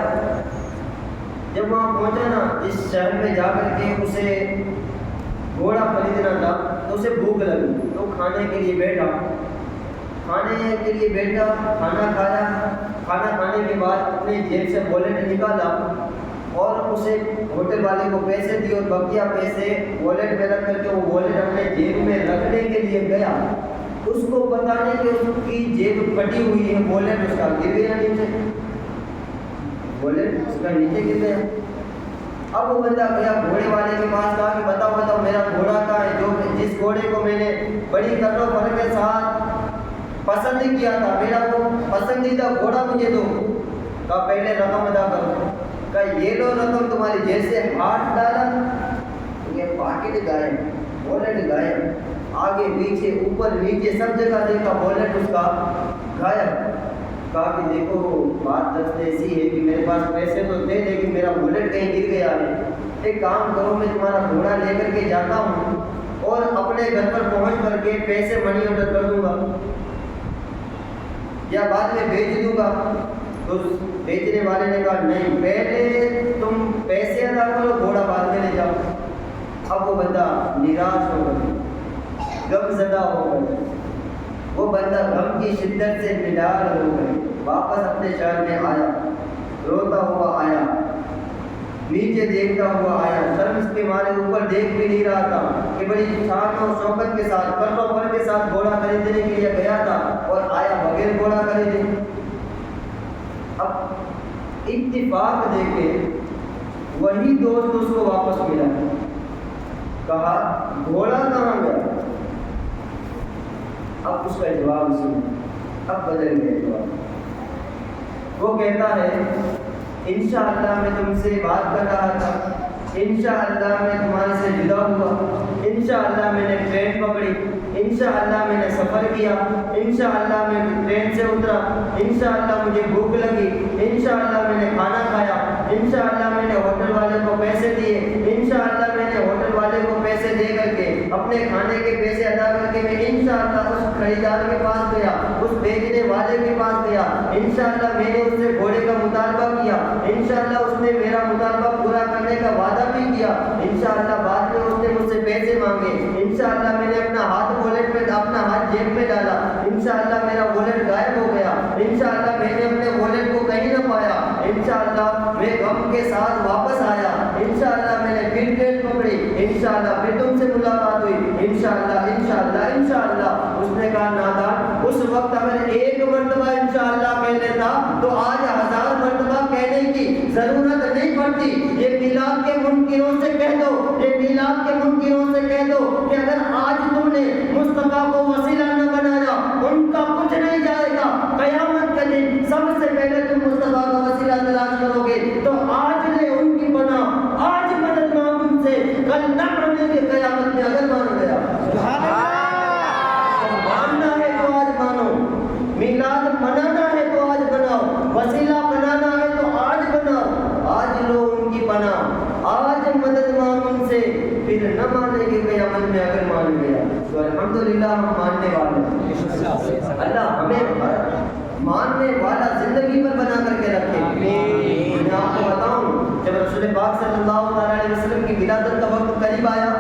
جب وہاں پہنچا نا اس شہر میں جا کر کے اسے گھوڑا خریدنا تھا تو اسے بھوک لگی تو کھانے کے لیے بیٹھا. کھانا کھایا. کھانا کھانے کے بعد اپنے جیب سے والیٹ نکالا اور اسے ہوٹل والے کو پیسے دیے اور بقیہ پیسے والیٹ میں رکھ کر کے وہ والیٹ اپنے جیب میں رکھنے کے لیے گیا. اس کو پتا نہیں کہ اس کی جیب پھٹی ہوئی ہے، والیٹ اس کا گر گیا نیچے. والیٹ اس کا نیچے گر گیا. اب وہ بندہ گیا گھوڑے والے کے پاس، کہا کہ بتاؤ میرا گھوڑا کہاں ہے، جو جس گھوڑے کو میں نے بڑی کرو بھر کے ساتھ پسند کیا تھا، میرا وہ پسندیدہ گھوڑا مجھے دو. کہا پہلے رقم ادا کرو. کہا یہ لو رقم تمہاری. جیسے ہاتھ ڈالا یہ پاکٹ غائب، والیٹ غائب، آگے پیچھے اوپر نیچے سب جگہ دیکھا والیٹ اس کا غائب. کہا کہ دیکھو بات دست ایسی ہے کہ میرے پاس پیسے تو تھے لیکن میرا والیٹ کہیں گر گیا ہے. ایک کام کرو، میں تمہارا گھوڑا لے کر کے جاتا ہوں اور اپنے گھر پر پہنچ کر کے پیسے منی آرڈر کر دوں گا یا بعد میں بیچ دوں گا. تو بیچنے والے نے کہا نہیں، پہلے تم پیسے ادا کرو، گھوڑا بعد میں لے جاؤ. اب وہ بندہ نراش ہو گیا، غم زدہ ہو گیا. وہ بندہ غم کی شدت سے نڈال ہو گئے. واپس اپنے شہر میں آیا، روتا ہوا آیا، نیچے دیکھتا ہوا آیا. شرم اس کے مارے اوپر دیکھ بھی نہیں رہا تھا کہ بڑی شان و شوکت کے ساتھ کرو پر کے ساتھ گھوڑا خریدنے کے لیے گیا تھا اور آیا بغیر گھوڑا خریدے. اب اتفاق دیکھے وہی دوست اس کو واپس ملا. کہا گھوڑا کہاں گیا؟ اب اس کا جواب سن، اب بدل گیا جواب. وہ کہتا ہے انشاءاللہ میں تم سے بات کر رہا تھا، انشاءاللہ میں تمہارے سے جدا ہوا، انشاءاللہ میں نے ٹرین پکڑی، انشاءاللہ میں نے سفر کیا، انشاءاللہ میں ٹرین سے اترا، انشاءاللہ مجھے بھوک لگی، انشاءاللہ میں نے کھانا کھایا، انشاءاللہ میں نے ہوٹل والے کو پیسے دیے، انشاءاللہ میں نے ہوٹل والے کو پیسے دے کر کے اپنے کھانے کے پیسے ادا کر کے میں انشاءاللہ اس خریدار کے پاس گیا، اس بیچنے والے کے پاس گیا، انشاءاللہ میں نے اس سے گھوڑے کا مطالبہ کیا، انشاءاللہ اس نے میرا مطالبہ پورا کرنے کا وعدہ بھی کیا، انشاءاللہ بعد میں اس نے مجھ سے پیسے مانگے، انشاءاللہ میں نے اپنا ہاتھ والیٹ میں اپنا ہاتھ جیب میں ڈالا، انشاءاللہ میرا والیٹ غائب ہو گیا، انشاءاللہ میں نے اپنے والیٹ کو کہیں نہ پایا، انشاءاللہ میں غم کے ساتھ واپس آیا، انشاءاللہ میں نے پھر ٹرین پکڑی، انشاءاللہ پھر تم سے ملاقات ہوئی، انشاءاللہ انشاءاللہ انشاءاللہ. اس نے کہا نادان اس وقت اگر ایک مرتبہ انشاءاللہ کہہ لیتا تو آج 1000 مرتبہ کہنے کی ضرورت نہیں پڑتی. یہ میلاد کے منکروں سے کہہ دو، یہ میلاد کے منکروں سے کہہ دو کہ اگر آج تم نے مصطفیٰ کو وسیلہ نہ بنایا ان کا کچھ نہیں جائے گا. قیامت کے دن سب سے پہلے تم مصطفیٰ کا وسیلہ تلاش کرو گے تو آج لے ان کی پناہ، آج مدد مانگ ان سے، کل نہ پڑھنے کے قیامت میں اگر مان گیا. ماننا ہے تو آج مانو، میلاد منانا ہے تو آج بناؤ، وسیلہ بنانا ہے تو آج بناؤ. آج لو ان کی پناہ، آج مدد مانگ ان سے، پھر نہ ماننے کے قیامت میں اگر مان گیا. تو الحمدللہ ہم ماننے والے ہیں. اللہ ہمیں ماننے والا زندگی پر بنا کر کے رکھے. میں آپ کو بتاؤں جب رسول پاک صلی اللہ علیہ وسلم کی ولادت کا وقت قریب آیا،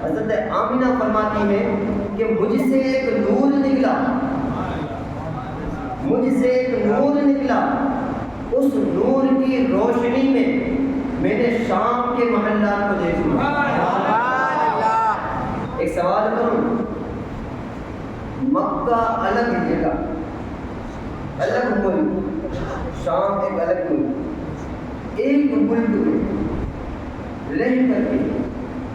حضرت آمینہ فرماتی ہے کہ مجھ سے ایک نور نکلا، مجھ سے ایک نور نکلا، اس نور کی روشنی میں نے شام کے محلات کو دیکھا. ایک سوال کروں، مکہ الگ جگہ، الگ ملک، شام ایک الگ ملک، ایک ملک میں رہ کر کے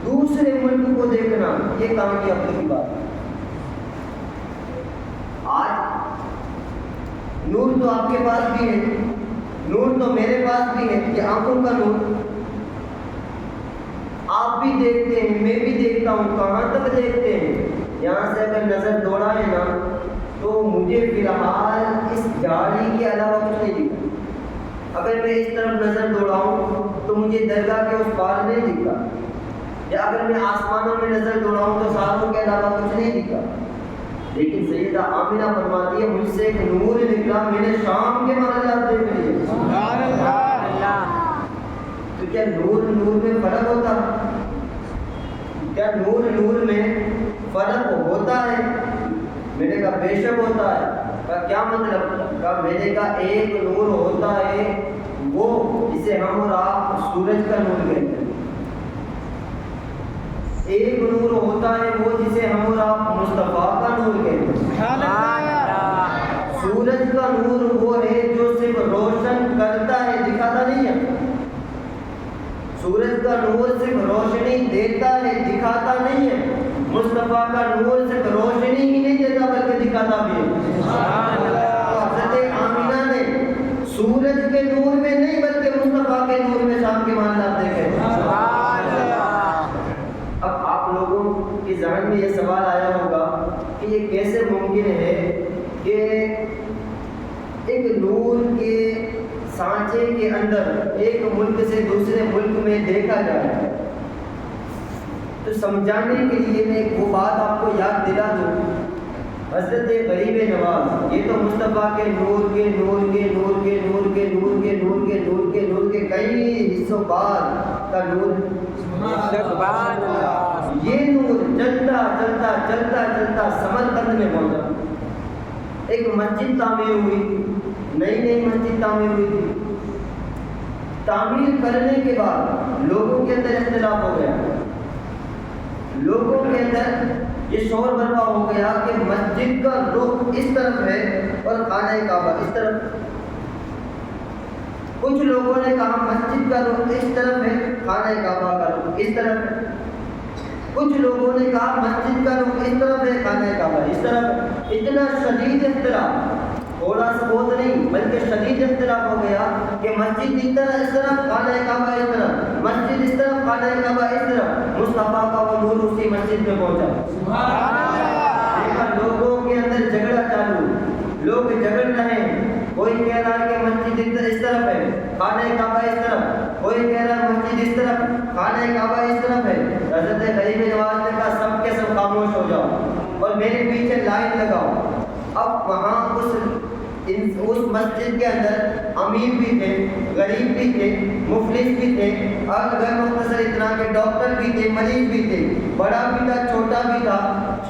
دوسرے ملک کو دیکھنا یہ کامیابی کی بات ہے۔ آج نور تو آپ کے پاس بھی ہے، نور تو میرے پاس بھی ہے، یہ آنکھوں کا نور آپ بھی دیکھتے ہیں، میں بھی دیکھتا ہوں۔ کہاں تک دیکھتے ہیں؟ یہاں سے اگر نظر دوڑائے نا تو مجھے فی الحال اس جھاڑی کے علاوہ کچھ نہیں دکھتا۔ اگر میں اس طرف نظر دوڑاؤں تو مجھے درگاہ کے اس پار نہیں دکھتا، یا اگر میں آسمانوں میں نظر دوڑاؤں تو ستاروں کے علاوہ کچھ نہیں دکھتا۔ لیکن سیدہ آمنہ فرماتی ہے مجھ سے ایک نور نکلا، میں نے شام کے محلات دیکھ لیے۔ تو کیا نور میں فرق ہوتا؟ کیا نور میں فرق ہوتا ہے؟ میں نے کہا بے شک ہوتا ہے۔ کہا کیا مطلب؟ کہا میں نے کہا ایک نور ہوتا ہے وہ جسے ہم اور آپ سورج کا نور کہتے ہیں، ایک نور ہوتا ہے وہ جسے ہم اور آپ مصطفیٰ کا نور کہتے ہیں۔ سورج کا نور وہ ہے جو صرف روشن کرتا ہے، دکھاتا نہیں ہے۔ سورج کا نور صرف روشنی دیتا ہے، دکھاتا نہیں ہے۔ مصطفیٰ کا نور صرف روشنی ہی نہیں دیتا بلکہ دکھاتا بھی ہے۔ حضرت آمینہ نے سورج کے نور میں نہیں بلکہ مصطفیٰ کے نور میں شام کے معاملات دیکھے۔ اب آپ لوگوں کے ذہن میں یہ سوال آیا ہوگا کہ یہ کیسے ممکن ہے کہ ایک نور کے سانچے کے اندر ایک ملک سے دوسرے ملک میں دیکھا جائے؟ تو سمجھانے کے لیے میں ایک وہ بات آپ کو یاد دلا دوں۔ حضرت غریب نواز یہ تو مصطفیٰ کے نور کے نور کے نور کے نور کے نور کے نور کے نور کے نور کے کئی حصوں بعد کا نور ہے۔ یہ نور چلتا چلتا چلتا چلتا سمرقند میں پہنچا۔ ایک مسجد تعمیر ہوئی، نئی مسجد تعمیر ہوئی تھی۔ تعمیر کرنے کے بعد لوگوں کے اندر اختلاف ہو گیا، لوگوں کے اندر یہ شور برپا ہو گیا کہ مسجد کا رخ اس طرف ہے اور خانہ کعبہ اس طرف۔ کچھ لوگوں نے کہا مسجد کا رخ اس طرف ہے، خانہ کعبہ کا رخ اس طرف ہے۔ کچھ لوگوں نے کہا مسجد کا رخ اس طرف ہے، خانہ کعبہ اس طرف۔ اتنا شدید اختلاف، تھوڑا سا بہت نہیں بلکہ شدید اختلاف ہو گیا کہ مسجد اس طرف خانہ کعبہ اس طرف، مسجد اس طرف خانہ کعبہ اس طرف۔ مصطفیٰ کا وہ نور اسی مسجد میں پہنچا۔ دیکھا لوگوں کے اندر جھگڑا چالو، لوگ جھگڑ رہے ہیں۔ کوئی کہہ رہا ہے کہ مسجد اس طرف ہے، خانہ کعبہ اس طرف، کوئی کہہ رہا ہے مسجد اس طرف، خانہ کعبہ اس طرف ہے۔ حضرت غریب نواز نے کہا سب کے سب خاموش ہو جاؤ اور میرے پیچھے لائن لگاؤ۔ اب وہاں اس مسجد کے اندر امیر بھی تھے، غریب بھی تھے، مفلس بھی تھے، اور غیر مختصر اتنا کہ ڈاکٹر بھی تھے، مریض بھی تھے، بڑا بھی تھا، چھوٹا بھی تھا،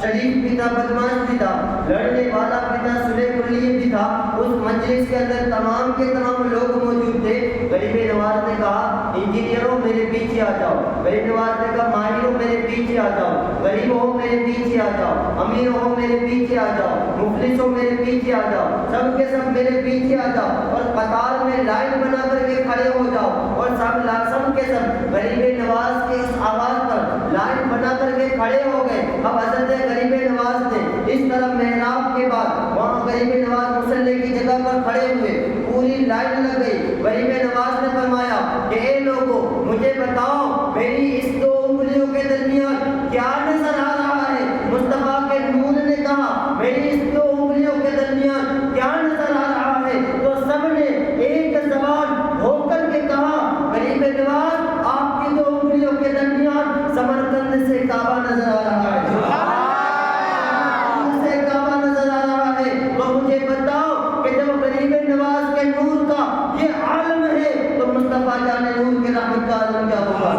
شریف بھی تھا، بدماش بھی تھا، لڑنے والا بھی تھا، صلح کلیہ بھی تھا۔ اس مجلس کے اندر تمام کے تمام لوگ موجود تھے۔ غریب نواز نے کہا انجینئروں میرے پیچھے آ جاؤ، غریب نواز نے کہا ماہروں میرے پیچھے آ جاؤ، غریب ہو میرے پیچھے آ جاؤ، امیر ہو میرے پیچھے آ جاؤ، مفلس ہو میرے پیچھے آ جاؤ، سب کے سب میرے پیچھے آ جاؤ اور قطار میں لائن بنا کر کے کھڑے ہو جاؤ۔ اور سب کے سب غریب نواز کے اس آواز پر لائن بنا کر کے کھڑے ہو گئے۔ اب حضرت غریب نواز نے اس طرف محراب کے بعد وہاں غریب نواز مصلی کی جگہ پر کھڑے ہوئے، پوری لائن لگ گئی۔ غریب نواز نے فرمایا کہ اے لوگوں مجھے بتاؤ میری اس دو انگلیوں کے درمیان کیا نظر آ رہا ہے؟ مصطفیٰ کے نور نے کہا میری اس دو انگلیوں کے درمیان کیا نظر آ رہا ہے؟ تو سب نے ایک زبان ہو کر کے کہا غریب نواز آپ کی دو انگلیوں کے درمیان سمرقند سے کعبہ نظر آ رہا ہے، سے کعبہ نظر آ رہا ہے۔ تو مجھے بتاؤ کہ جب غریب نواز کے نور کا یہ عالم ہے تو مصطفیٰ جان نور کے رحمت کا عالم کیا ہوگا؟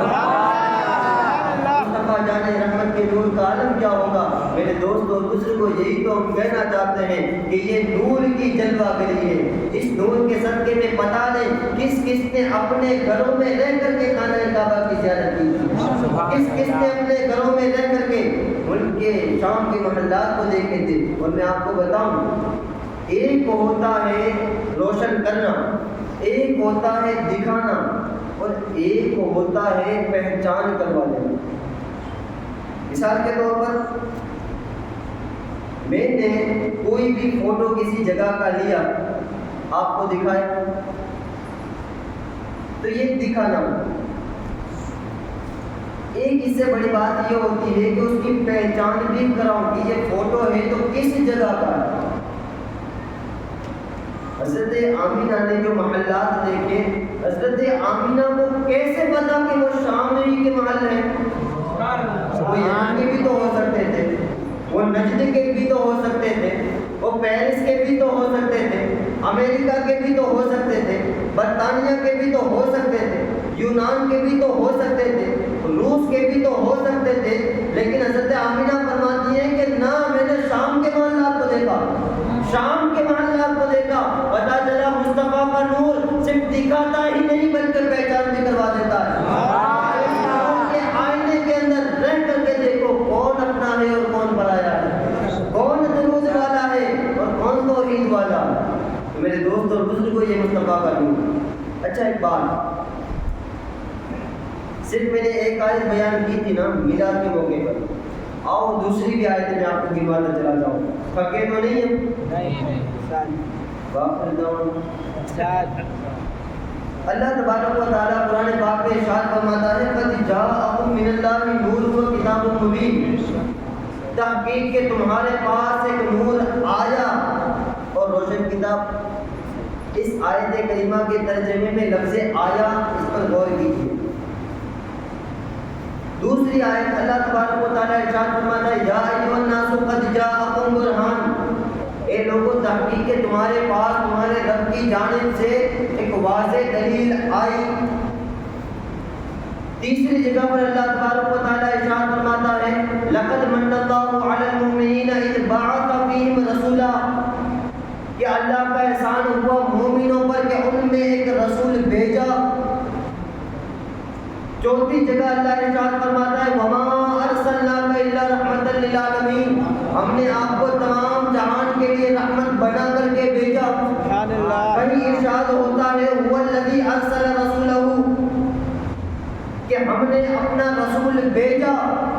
مصطفیٰ جان رحمت کے نور کا عالم کیا ہوگا؟ میرے دوست اور دوسرے کو یہی تو ہم کہنا چاہتے ہیں کہ یہ نور کی جلوہ گری ہے۔ اس نور کے صدقے میں پتہ نہیں کس کس نے اپنے گھروں میں رہ کر کے خانہ کعبہ کی زیارت کی، کس کس نے اپنے گھروں میں رہ کر کے ملک کے شام کے محلات کو دیکھے تھے۔ اور میں آپ کو بتاؤں ایک ہوتا ہے روشن کرنا، ایک ہوتا ہے دکھانا، اور ایک ہوتا ہے پہچان کروا دینا۔ مثال کے طور پر میں نے کوئی بھی فوٹو کسی جگہ کا لیا، آپ کو دکھایا، تو یہ دکھانا۔ ایک اس سے بڑی بات یہ ہوتی ہے کہ اس کی پہچان بھی کراؤں کہ یہ فوٹو ہے تو کس جگہ کا ہے۔ حضرت آمینہ نے جو محلات دیکھے، حضرت آمینہ کو کیسے پتا کہ وہ شام ہی کے محل ہیں؟ وہ یہاں کے بھی تو ہو سکتے تھے، وہ نجد کے بھی تو ہو سکتے تھے، وہ پیرس کے بھی تو ہو سکتے تھے، امریکہ کے بھی تو ہو سکتے تھے، برطانیہ کے بھی تو ہو سکتے تھے، یونان کے بھی تو ہو سکتے تھے، روس کے بھی تو ہو سکتے تھے، لیکن حضرت آمینہ فرماتی ہیں کہ نہ، میں نے شام کے محلات کو دیکھا، شام کے محلات کو دیکھا، پتا چلا مصطفیٰ کا نور صرف دکھاتا ہی نہیں بلکہ پہچان بھی کروا دیتا ہے۔ آئینے کے اندر رہ کر کے دیکھو کون اپنا ہے اور کون پرایا ہے، کون درود والا ہے اور کون توحید والا۔ تو میرے دوست اور بزرگوں، یہ مصطفیٰ کا نور۔ اچھا، ایک بات صرف میں نے ایک آیت بیان کی تھی نا میلاد کے موقع پر، آؤ دوسری بھی آیت میں آپ کو گنواتا چلا جاؤں، تھکے تو نہیں ہیں؟ اللہ تبارک و تعالیٰ قرآن پاک میں ارشاد فرماتا ہے قد جاءکم من اللہ نور و کتاب مبین، تحقیق کہ تمہارے پاس ایک نور آیا اور روشن کتاب۔ اس آیت کریمہ کے ترجمے میں لفظ آیا، اس پر غور کیجیے۔ دوسری آیت اللہ تبارک و تعالیٰ ارشاد فرماتا ہے یا ایھا الناس قد جاءکم برہان، اے لوگوں تحقیق کہ تمہارے پاس تمہارے رب کی جانب سے ایک واضح دلیل آئی۔ تیسری جگہ پر اللہ تبارک و تعالیٰ ارشاد فرماتا ہے لقد من اللہ علی المؤمنین اذ بعث فیہم رسولا، کہ اللہ کا احسان ہوا مومنوں پر کہ ان میں ایک رسول بھیجا۔ چوتھی جگہ اللہ ارشاد فرماتا ہے وما ارسلناک الا رحمۃ للعالمین، ہم نے آپ کو تمام جہان کے لیے رحمت بنا کر کے بھیجا۔ کہیں ارشاد ہوتا ہے هو الذی ارسل رسولہ، کہ ہم نے اپنا رسول بھیجا۔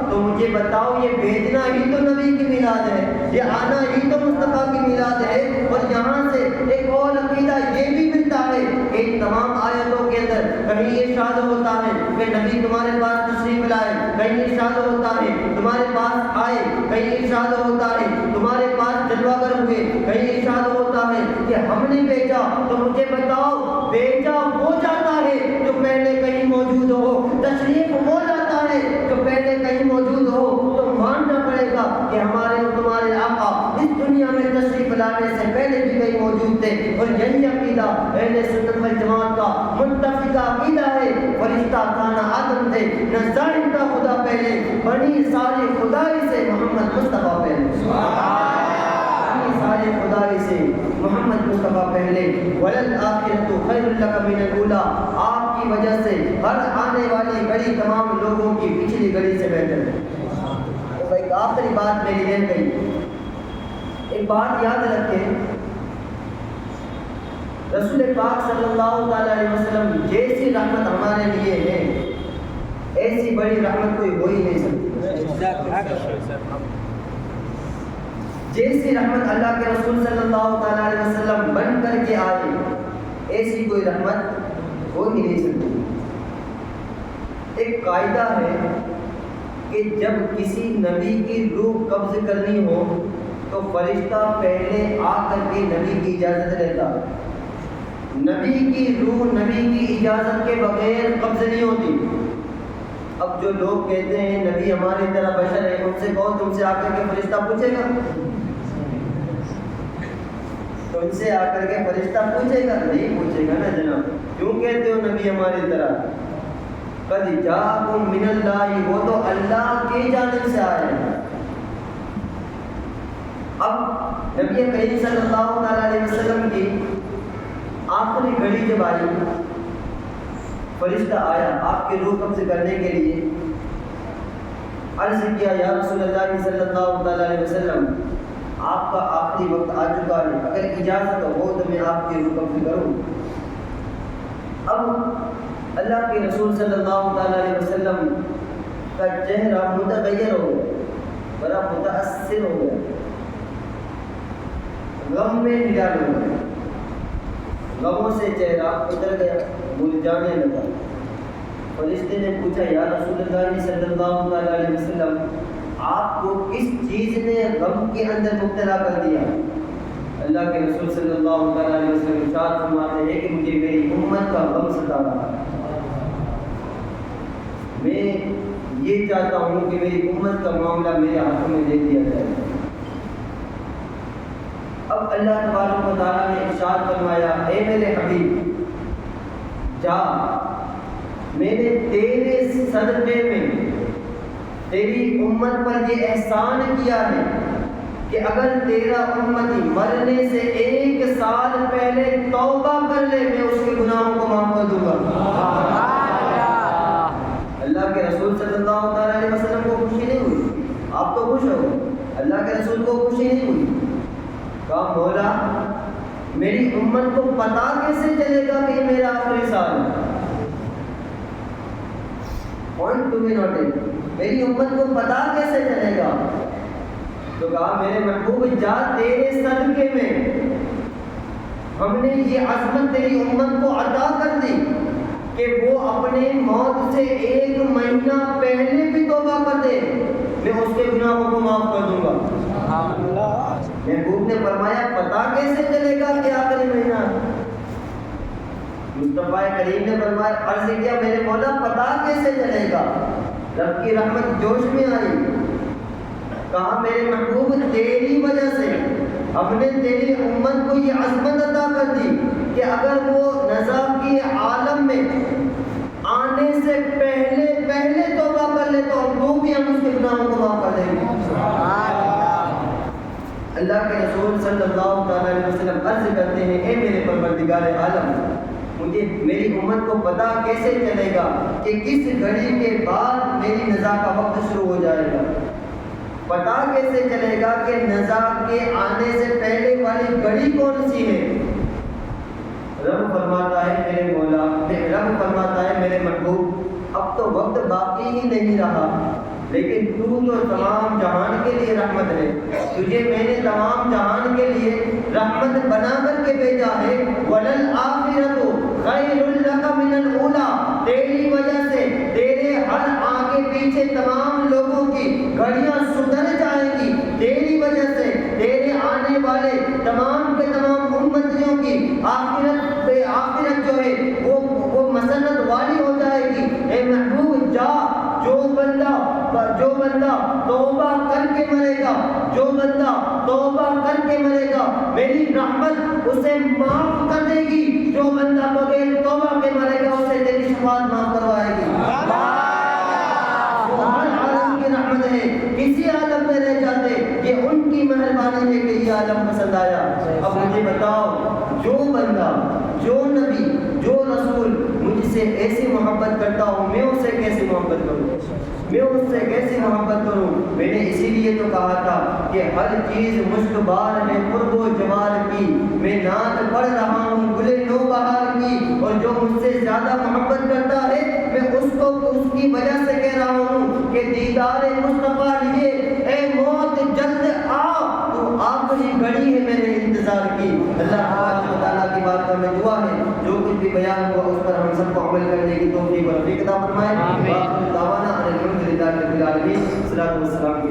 تو مجھے بتاؤ یہ بھیجنا ہی تو نبی کی میلاد ہے، یہ آنا ہی تو مصطفیٰ کی میلاد ہے۔ اور یہاں سے ایک اور عقیدہ یہ بھی ملتا ہے کہ ان تمام آیتوں کے اندر کہیں ارشاد ہوتا ہے کہ نبی تمہارے پاس تشریف لائے، کہیں ارشاد ہوتا ہے تمہارے پاس آئے، کہیں ارشاد ہوتا ہے تمہارے پاس جلوہ گر ہوئے، کہیں ارشاد ہوتا ہے کہ ہم نے بھیجا۔ تو مجھے بتاؤ بھیجا وہ جاتا ہے جو پہلے کہیں موجود ہو، تشریف وہ جاتا ہے جو پہلے کہیں موجود ہو۔ تو ماننا پڑے گا کہ ہمارے اور تمہارے آقا اس دنیا میں تشریف لانے سے پہلے بھی کہیں موجود تھے۔ اور یہی عقیدہ اہل سنت والجماعت کا متفقہ عقیدہ ہے۔ فرشتہ کانا آدم تھے، نہ ظاہر کا خدا پہلے، بنی ساری خدائی سے محمد مصطفیٰ پہلے، بنی ساری خدائی سے محمد مصطفیٰ پہلے۔ وَلَلْآخِرَةُ خَيْرٌ لَكَ مِنَ الْأُولَىٰ، آپ کی وجہ سے ہر آنے والی گھڑی تمام لوگوں کی پچھلی گھڑی سے بہتر ہے۔ تو ایک آخری بات میری رہ گئی، ایک بات یاد رکھیں، رسول پاک صلی اللہ تعالیٰ علیہ وسلم جیسی رحمت ہمارے لیے ہے، ایسی بڑی رحمت کوئی ہو ہی نہیں سکتی۔ جیسی رحمت اللہ کے رسول صلی اللہ تعالیٰ علیہ وسلم بن کر کے آئے، ایسی کوئی رحمت ہو ہی نہیں سکتی۔ ایک قاعدہ ہے کہ جب کسی نبی کی روح قبض کرنی ہو تو فرشتہ پہلے آ کر کے نبی کی اجازت لیتا، نبی کی روح نبی کی اجازت کے بغیر قبض نہیں ہوتی۔ اب جو لوگ کہتے ہیں نبی ہماری طرح بشر ہے، ان سے کہو تم سے آ کر کے فرشتہ پوچھے گا، تو ان سے آ کر کے فرشتہ پوچھے گا؟ نہیں پوچھے گا نا جناب۔ کیوں کہتے ہو نبی ہماری طرح؟ قد جاءکم من اللہ، وہ تو اللہ کی جانب سے آئے ہیں۔ اب نبی کریم صلی اللہ تعالیٰ علیہ وسلم کی آخری گھڑی جب آئی، فرشتہ آیا آپ کی روح قبض کرنے کے لیے، عرض کیا یا رسول اللہ صلی اللہ تعالیٰ علیہ وسلم آپ کا آخری وقت آ چکا ہے، اگر اجازت ہو تو میں آپ کے حکم سے کروں۔ اب اللہ کے رسول صلی اللہ تعالیٰ علیہ وسلم کا چہرہ متغیر ہو گیا، بڑا متاثر ہو گیا، غم میں نڈال ہو گیا، غموں سے چہرہ اتر گیا، مرجھانے لگا۔ فرشتے نے پوچھا یا رسول اللہ صلی اللہ تعالیٰ علیہ وسلم، آپ کو کس چیز نے غم کے اندر مبتلا کر دیا؟ اللہ کے رسول صلی اللہ تعالیٰ علیہ وسلم ارشاد فرماتے ہیں کہ مجھے میری امت کا غم ستا رہا ہے، میں یہ چاہتا ہوں کہ میری امت کا معاملہ میرے ہاتھوں میں دے دیا جائے۔ اب اللہ تبارک و تعالیٰ نے ارشاد فرمایا اے میرے حبیب جا، میں نے تیرے صدقے میں تیری امت پر یہ احسان کیا ہے کہ اگر تیرا امتی مرنے سے 1 سال پہلے توبہ کر لے میں اس کے گناہوں کو معاف کر دوں گا۔ اللہ کے رسول صلی اللہ تعالیٰ علیہ وسلم کو خوشی نہیں ہوئی، آپ تو خوش ہو، اللہ کے رسول کو خوشی نہیں ہوئی۔ کہا مولا میری امت کو پتا کیسے چلے گا کہ میرا آخری سال ہے؟ پوائنٹ ٹو بی نوٹڈ، میری امت کو پتا کیسے چلے گا؟ تو کہا میرے محبوب جا، تیرے صدقے میں ہم نے یہ عظمت تیری امت کو عطا کر دی کہ وہ اپنے موت سے 1 مہینہ پہلے بھی توبہ کر دے، میں اس کے گناہوں کو معاف کر دوں گا۔ محبوب نے فرمایا پتا کیسے چلے گا کہ آخری مہینہ؟ مصطفیٰ کریم نے فرمایا عرض کیا میرے مولا پتا کیسے چلے گا؟ رب کی رحمت جوش میں آئی، کہا میرے محبوب تیری وجہ سے ہم نے تیری امت کو یہ عظمت عطا کر دی کہ اگر وہ نزا کے عالم میں آنے سے پہلے توبہ کر لے تو بھی ہم اس کے گناہوں کو معاف کر دیں گے۔ اللہ کے رسول صلی اللہ تعالیٰ علیہ وسلم عرض کرتے ہیں اے میرے پروردگار عالم، مجھے میری امت کو پتا کیسے چلے گا کہ کس گھڑی کے بعد میری نزا کا وقت شروع ہو جائے گا؟ پتا کیسے چلے گا کہ نزا کے آنے سے پہلے والی گھڑی کون سی ہے؟ رب فرماتا ہے میرے مولا، رب فرماتا ہے میرے محبوب اب تو وقت باقی ہی نہیں رہا، لیکن تو تمام جہان کے لیے رحمت ہے، تجھے میں نے تمام جہان کے لیے رحمت بنا کر کے بھیجا ہے۔ وَلَلْآخِرَةُ خَيْرٌ لَكَ مِنَ الْأُولَىٰ، تیری وجہ سے تیرے ہر آگے پیچھے تمام لوگوں کی گھڑیاں سدھر جائیں گی، تیری وجہ سے تیرے آنے والے تمام کے تمام امتیوں کی آخرت جو ہے وہ مسنت والی ہو جائے گی۔ اے محبوب جا، جو بندہ توبہ کر کے مرے گا، جو بندہ توبہ کر کے مرے گا میری رحمت اسے معاف کر دے گی، جو بندہ بغیر توبہ کے مرے گا اسے تیری شفاعت معاف کروائے گی۔ وہ ہر عالم کی رحمت ہے، کسی عالم میں رہ جاتے یہ ان کی مہربانی ہے کہ یہ عالم پسند آیا۔ اب مجھے بتاؤ، جو بندہ، جو نبی، جو رسول مجھ سے ایسی محبت کرتا ہوں میں اس سے کیسی محبت کروں، میں اس سے کیسی محبت کروں؟ میں نے اسی لیے تو کہا تھا کہ ہر چیز مشکبار ہے قرب و جمال کی، میں نعت پڑھ رہا ہوں گلے نو بہار کی، اور جو مجھ سے زیادہ محبت کرتا ہے میں اس کو اس کی وجہ سے کہہ رہا ہوں کہ دیدار مصطفیٰ لیے اے موت جلد آ، تو آخری گھڑی ہے میں نے انتظار کی۔ اللہ تعالیٰ کی بات میں دعا ہے جو کچھ بھی بیان ہوا اس پر ہم سب کو عمل کرنے کی توفیق اور عطا فرمائے۔ آمین۔ دعوانا الحمدللہ رب العالمین، صلاۃ و سلام